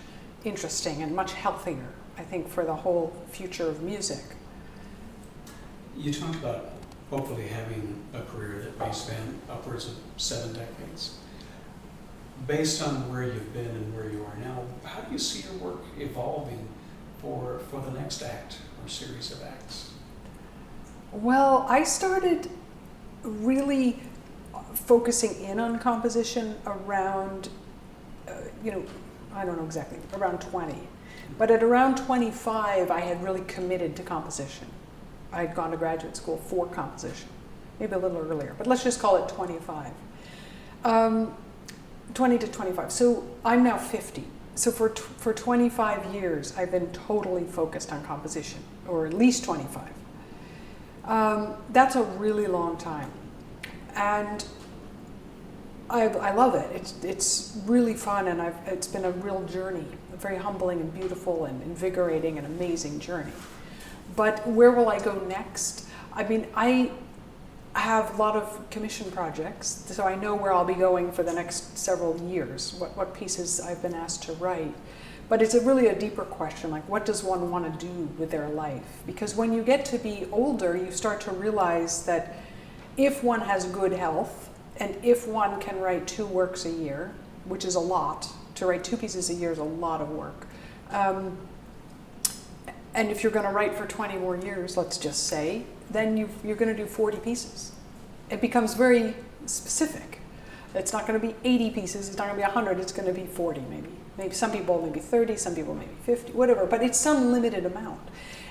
interesting and much healthier, I think, for the whole future of music. You talked about hopefully having a career that may span upwards of 7 decades. Based on where you've been and where you are now, how do you see your work evolving for the next act or series of acts? Well, I started really focusing in on composition around, I don't know exactly, around 20. But at around 25, I had really committed to composition. I had gone to graduate school for composition, maybe a little earlier, but let's just call it 25. 20 to 25. So I'm now 50. So for 25 years, I've been totally focused on composition, or at least 25. That's a really long time. And I love it. It's really fun, and it's been a real journey, a very humbling and beautiful and invigorating and amazing journey. But where will I go next? I mean, I have a lot of commission projects, so I know where I'll be going for the next several years, what pieces I've been asked to write. But it's really a deeper question, like what does one want to do with their life? Because when you get to be older, you start to realize that if one has good health, and if one can write 2 works a year, which is a lot, to write 2 pieces a year is a lot of work. And if you're going to write for 20 more years, let's just say, then you're going to do 40 pieces. It becomes very specific. It's not going to be 80 pieces, it's not going to be 100, it's going to be 40 maybe. Maybe some people maybe 30, some people maybe 50, whatever, but it's some limited amount.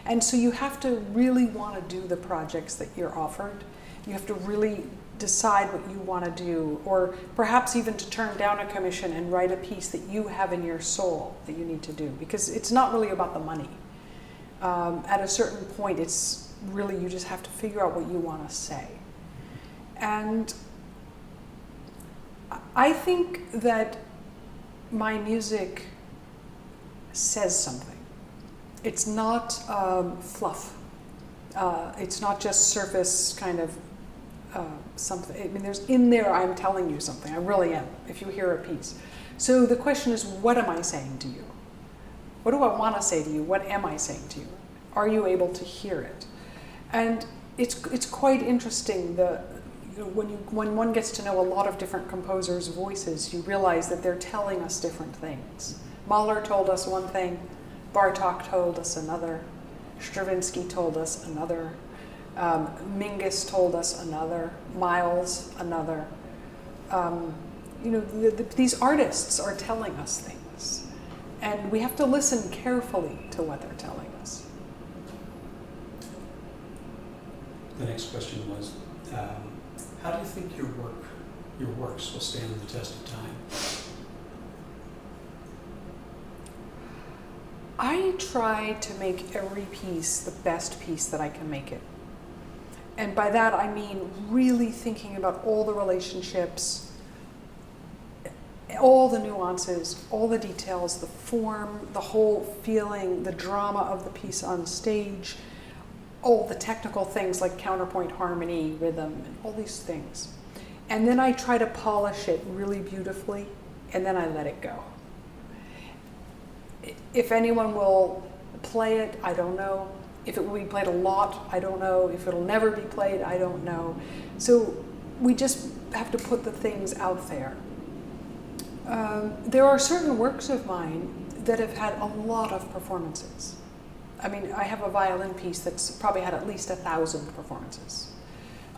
And so you have to really want to do the projects that you're offered. You have to really decide what you want to do, or perhaps even to turn down a commission and write a piece that you have in your soul that you need to do, because it's not really about the money. At a certain point, it's really, you just have to figure out what you want to say. And I think that my music says something. It's not fluff. It's not just surface kind of something. I mean, there's in there, I'm telling you something. I really am, if you hear a piece. So the question is, what am I saying to you? What do I want to say to you? What am I saying to you? Are you able to hear it? And it's quite interesting. when one gets to know a lot of different composers' voices, you realize that they're telling us different things. Mahler told us one thing, Bartók told us another, Stravinsky told us another, Mingus told us another, Miles another. These artists are telling us things, and we have to listen carefully to what they're telling us. The next question was, how do you think your works will stand the test of time? I try to make every piece the best piece that I can make it. And by that I mean really thinking about all the relationships, all the nuances, all the details, the form, the whole feeling, the drama of the piece on stage, all the technical things like counterpoint harmony, rhythm, and all these things. And then I try to polish it really beautifully, and then I let it go. If anyone will play it, I don't know. If it will be played a lot, I don't know. If it'll never be played, I don't know. So we just have to put the things out there. There are certain works of mine that have had a lot of performances. I mean, I have a violin piece that's probably had at least 1,000 performances.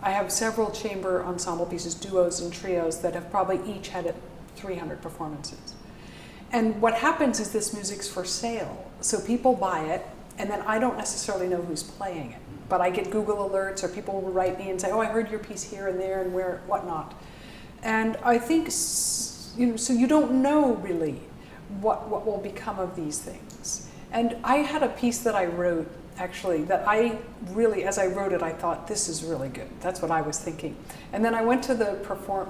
I have several chamber ensemble pieces, duos and trios, that have probably each had 300 performances. And what happens is this music's for sale. So people buy it, and then I don't necessarily know who's playing it. But I get Google alerts, or people will write me and say, oh, I heard your piece here and there and where, whatnot. And I think, so you don't know really what will become of these things. And I had a piece that I wrote, actually, that I really, as I wrote it, I thought, this is really good. That's what I was thinking. And then I went to the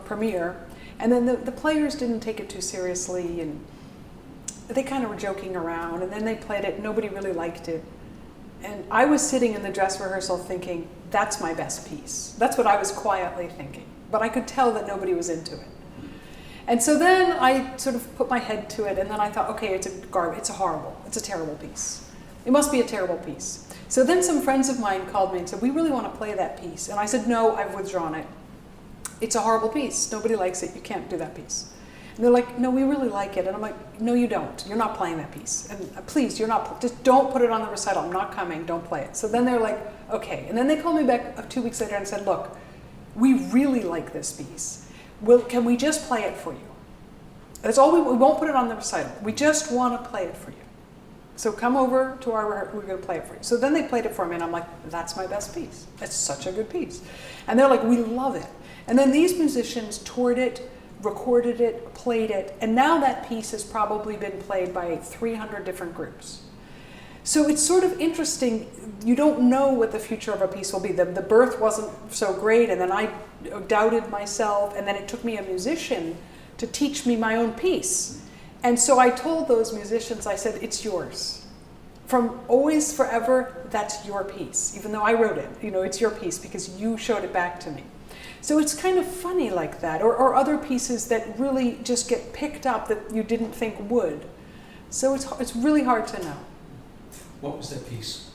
premiere, and then the players didn't take it too seriously, and they kind of were joking around, and then they played it, nobody really liked it. And I was sitting in the dress rehearsal thinking, that's my best piece. That's what I was quietly thinking. But I could tell that nobody was into it. And so then I sort of put my head to it, and then I thought, okay, it's a terrible piece. It must be a terrible piece. So then some friends of mine called me and said, we really want to play that piece. And I said, no, I've withdrawn it. It's a horrible piece. Nobody likes it. You can't do that piece. And they're like, no, we really like it. And I'm like, no, you don't. You're not playing that piece. And please, just don't put it on the recital. I'm not coming. Don't play it. So then they're like, okay. And then they called me back 2 weeks later and said, look, we really like this piece. Can we just play it for you? That's all. We won't put it on the recital. We just want to play it for you. So come over to we're going to play it for you. So then they played it for me, and I'm like, that's my best piece. It's such a good piece. And they're like, we love it. And then these musicians toured it, recorded it, played it, and now that piece has probably been played by 300 different groups. So it's sort of interesting. You don't know what the future of a piece will be. The birth wasn't so great, and then I doubted myself, and then it took me a musician to teach me my own piece. And so I told those musicians, I said, it's yours. From always, forever, that's your piece. Even though I wrote it, it's your piece because you showed it back to me. So it's kind of funny like that, or other pieces that really just get picked up that you didn't think would. So it's really hard to know. What was that piece?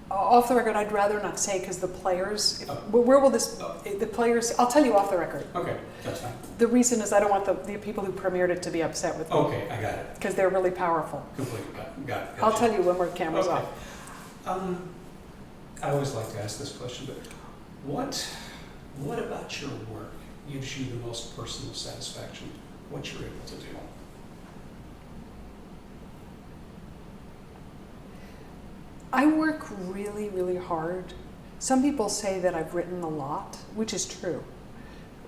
Off the record, I'd rather not say because the players, where will the players, I'll tell you off the record. Okay, that's fine. The reason is I don't want the people who premiered it to be upset with me. Okay, I got it. Because they're really powerful. Completely got it. I'll tell you when we're cameras Okay. off. I always like to ask this question, but what about your work gives you the most personal satisfaction? What you're able to do? I work really, really hard. Some people say that I've written a lot, which is true.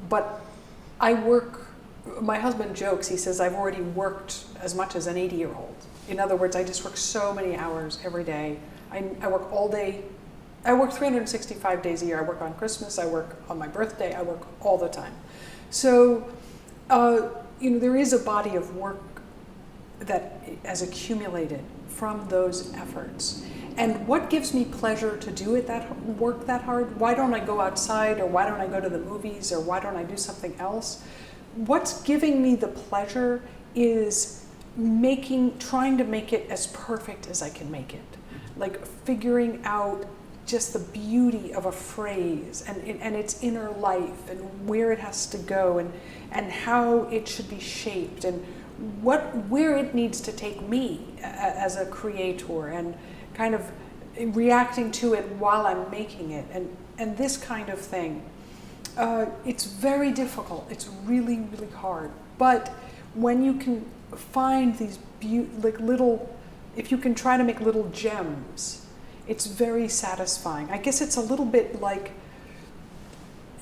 But my husband jokes, he says, I've already worked as much as an 80-year-old. In other words, I just work so many hours every day. I work all day. I work 365 days a year. I work on Christmas, I work on my birthday, I work all the time. So, there is a body of work that has accumulated from those efforts. And what gives me pleasure to do work that hard? Why don't I go outside, or why don't I go to the movies, or why don't I do something else? What's giving me the pleasure is trying to make it as perfect as I can make it. Like figuring out just the beauty of a phrase and its inner life and where it has to go and how it should be shaped and where it needs to take me as a creator and kind of reacting to it while I'm making it and this kind of thing. It's very difficult. It's really, really hard. But when you can find these little, if you can try to make little gems, it's very satisfying. I guess it's a little bit like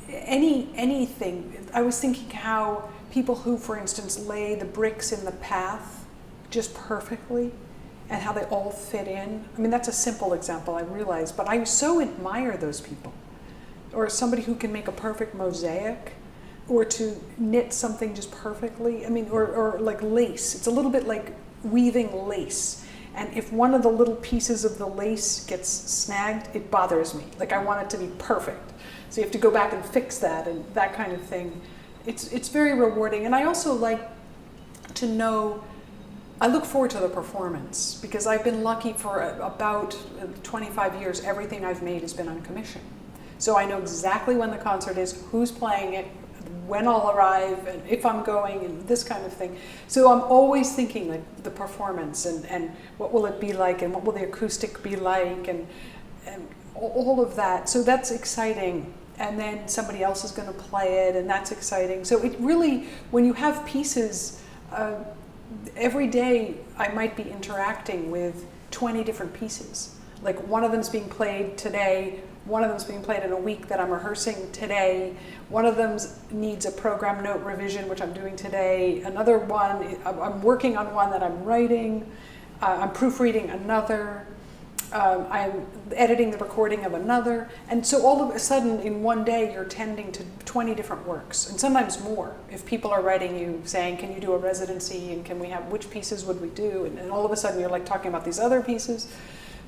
anything. I was thinking how people who, for instance, lay the bricks in the path just perfectly and how they all fit in. I mean, that's a simple example, I realize, but I so admire those people. Or somebody who can make a perfect mosaic, or to knit something just perfectly. I mean, or like lace. It's a little bit like weaving lace. And if one of the little pieces of the lace gets snagged, it bothers me. Like I want it to be perfect. So you have to go back and fix that and that kind of thing. It's very rewarding. And I also like to know, I look forward to the performance because I've been lucky for about 25 years, everything I've made has been on commission. So I know exactly when the concert is, who's playing it, when I'll arrive, and if I'm going, and this kind of thing. So I'm always thinking like the performance and what will it be like, and what will the acoustic be like, and all of that. So that's exciting. And then somebody else is going to play it, and that's exciting. So it really, when you have pieces, every day I might be interacting with 20 different pieces. Like one of them's being played today, one of them's being played in a week that I'm rehearsing today. One of them needs a program note revision, which I'm doing today. Another one, I'm working on one that I'm writing. I'm proofreading another. I'm editing the recording of another. And so all of a sudden, in one day, you're tending to 20 different works, and sometimes more. If people are writing you saying, can you do a residency, and can we have, which pieces would we do? And all of a sudden, you're like talking about these other pieces.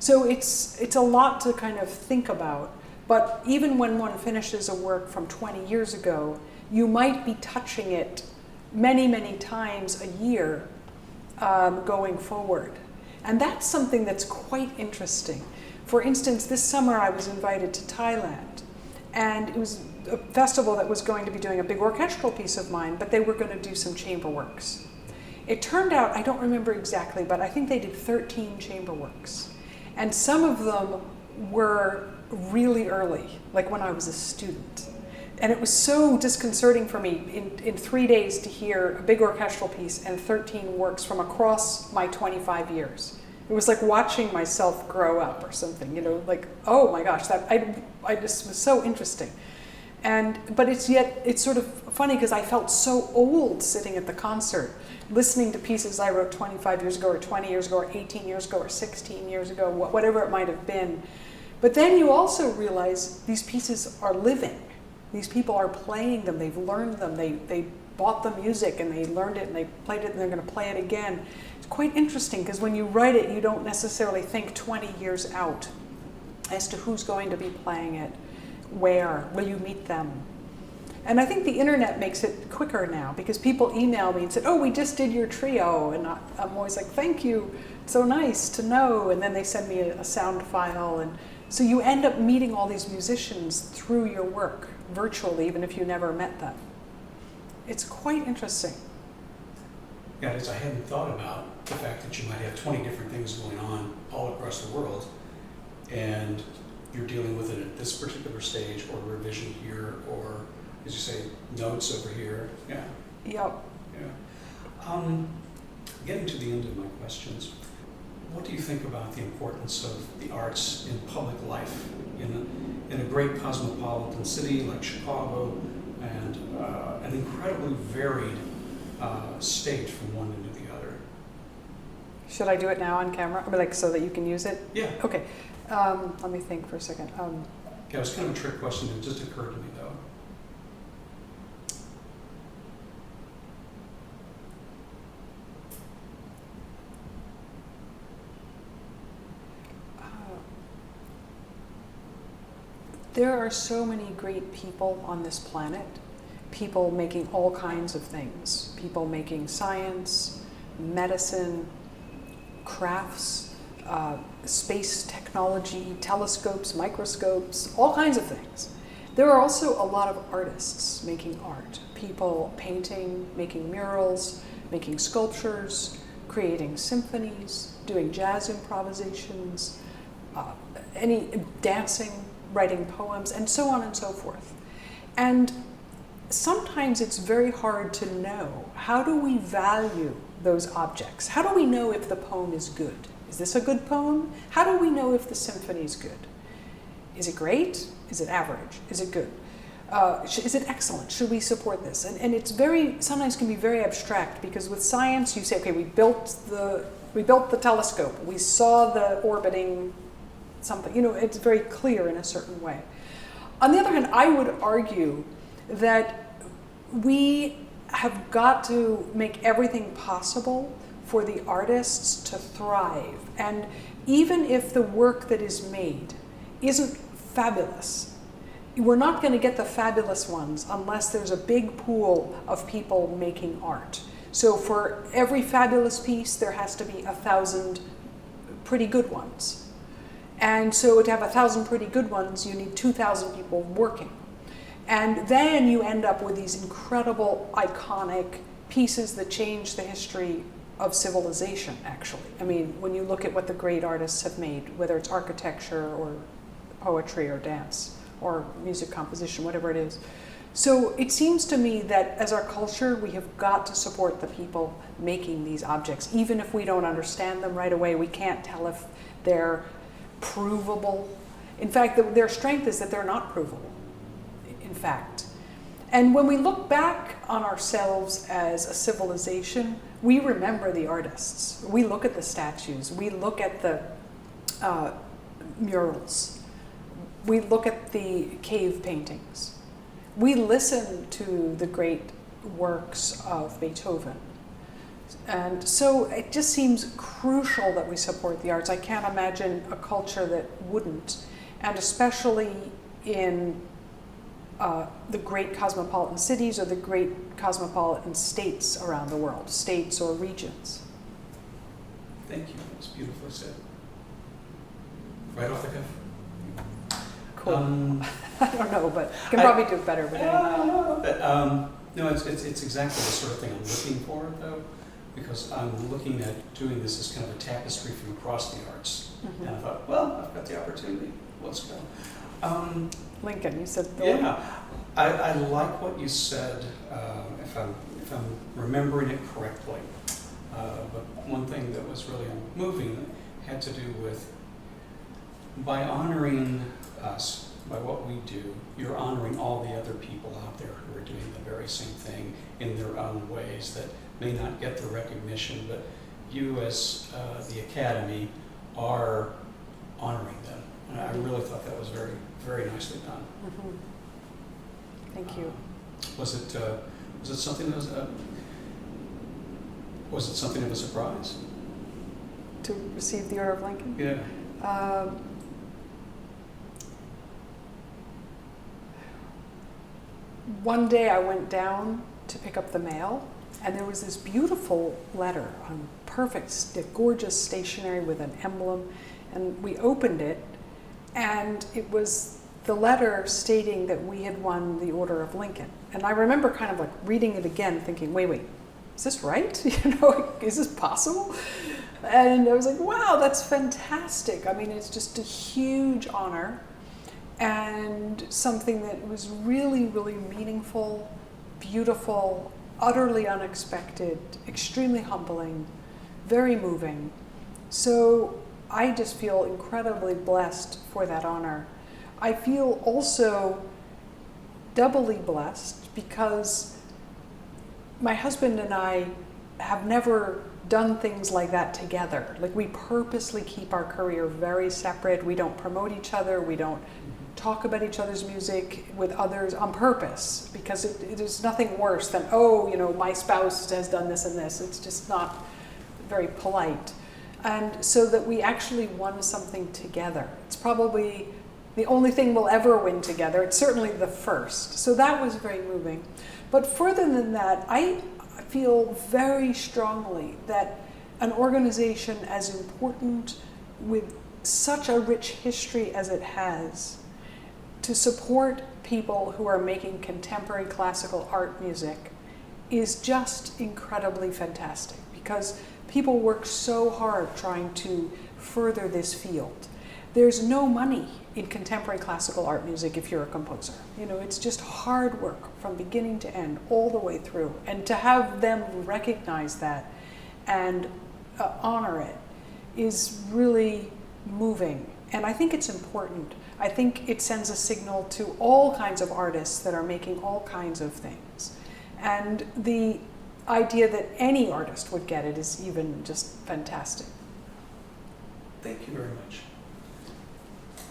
So it's a lot to kind of think about, but even when one finishes a work from 20 years ago, you might be touching it many, many times a year going forward. And that's something that's quite interesting. For instance, this summer I was invited to Thailand, and it was a festival that was going to be doing a big orchestral piece of mine, but they were going to do some chamber works. It turned out, I don't remember exactly, but I think they did 13 chamber works. And some of them were really early, like when I was a student. And it was so disconcerting for me in 3 days to hear a big orchestral piece and 13 works from across my 25 years. It was like watching myself grow up or something, you know, like, oh my gosh, that I just was so interesting. But it's sort of funny because I felt so old sitting at the concert, listening to pieces I wrote 25 years ago or 20 years ago or 18 years ago or 16 years ago, whatever it might have been. But then you also realize these pieces are living. These people are playing them, they've learned them, they bought the music and they learned it and they played it and they're going to play it again. It's quite interesting because when you write it, you don't necessarily think 20 years out as to who's going to be playing it, where, will you meet them? And I think the internet makes it quicker now because people email me and say, oh, we just did your trio. And I'm always like, thank you, it's so nice to know. And then they send me a sound file. And so you end up meeting all these musicians through your work, virtually, even if you never met them. It's quite interesting. Yeah, I hadn't thought about the fact that you might have 20 different things going on all across the world, and you're dealing with it at this particular stage, or revision here, or, as you say, notes over here. Yeah. Yep. Yeah. Getting to the end of my questions, what do you think about the importance of the arts in public life in a great cosmopolitan city like Chicago, and an incredibly varied state from one end to the other? Should I do it now on camera? I mean, like, so that you can use it? Yeah. Okay. Let me think for a second. Yeah, it was kind of a trick question. It just occurred to me, though. There are so many great people on this planet, people making all kinds of things, people making science, medicine, crafts, space technology, telescopes, microscopes, all kinds of things. There are also a lot of artists making art, people painting, making murals, making sculptures, creating symphonies, doing jazz improvisations, any dancing, writing poems, and so on and so forth. And sometimes it's very hard to know, how do we value those objects? How do we know if the poem is good? Is this a good poem? How do we know if the symphony is good? Is it great? Is it average? Is it good? Is it excellent? Should we support this? And it's sometimes can be very abstract, because with science you say, okay, we built the telescope, we saw the orbiting something, it's very clear in a certain way. On the other hand, I would argue that we have got to make everything possible for the artists to thrive. And even if the work that is made isn't fabulous, we're not going to get the fabulous ones unless there's a big pool of people making art. So for every fabulous piece, there has to be 1,000 pretty good ones. And so to have 1,000 pretty good ones, you need 2,000 people working. And then you end up with these incredible, iconic pieces that change the history of civilization, actually. I mean, when you look at what the great artists have made, whether it's architecture or poetry or dance or music composition, whatever it is. So it seems to me that as our culture, we have got to support the people making these objects. Even if we don't understand them right away, we can't tell if they're provable. In fact, their strength is that they're not provable, in fact. And when we look back on ourselves as a civilization, we remember the artists. We look at the statues. We look at the murals. We look at the cave paintings. We listen to the great works of Beethoven. And so it just seems crucial that we support the arts. I can't imagine a culture that wouldn't, and especially in the great cosmopolitan cities or the great cosmopolitan states around the world, states or regions. Thank you. That was beautifully said. Right off the cuff. Cool. I don't know, but I can probably do it better. But anyway. No, it's exactly the sort of thing I'm looking for, though, because I'm looking at doing this as kind of a tapestry from across the arts. Mm-hmm. And I thought, well, I've got the opportunity. Let's go. Lincoln, you said the Yeah, I like what you said, if I'm remembering it correctly. But one thing that was really moving had to do with, by honoring us, by what we do, you're honoring all the other people out there who are doing the very same thing in their own ways that may not get the recognition, but you as the Academy are honoring them. And I really thought that was very, very nicely done. Mm-hmm. Thank you. Was it something that was it something of a surprise? To receive the Order of Lincoln? Yeah. One day I went down to pick up the mail, and there was this beautiful letter on perfect, gorgeous stationery with an emblem, and we opened it, and it was the letter stating that we had won the Order of Lincoln. And I remember kind of like reading it again, thinking, wait, is this right? Is this possible? And I was like, wow, that's fantastic. I mean, it's just a huge honor and something that was really, really meaningful, beautiful, utterly unexpected, extremely humbling, very moving. So I just feel incredibly blessed for that honor. I feel also doubly blessed because my husband and I have never done things like that together. Like, we purposely keep our career very separate. We don't promote each other. We don't talk about each other's music with others on purpose, because it is nothing worse than, my spouse has done this and this. It's just not very polite. And so that we actually won something together. It's probably the only thing we'll ever win together. It's certainly the first. So that was very moving. But further than that, I feel very strongly that an organization as important with such a rich history as it has, to support people who are making contemporary classical art music is just incredibly fantastic, because people work so hard trying to further this field. There's no money in contemporary classical art music if you're a composer. You know, it's just hard work from beginning to end, all the way through. And to have them recognize that and honor it is really moving. And I think it's important. I think it sends a signal to all kinds of artists that are making all kinds of things. And the idea that any artist would get it is even just fantastic. Thank you very much.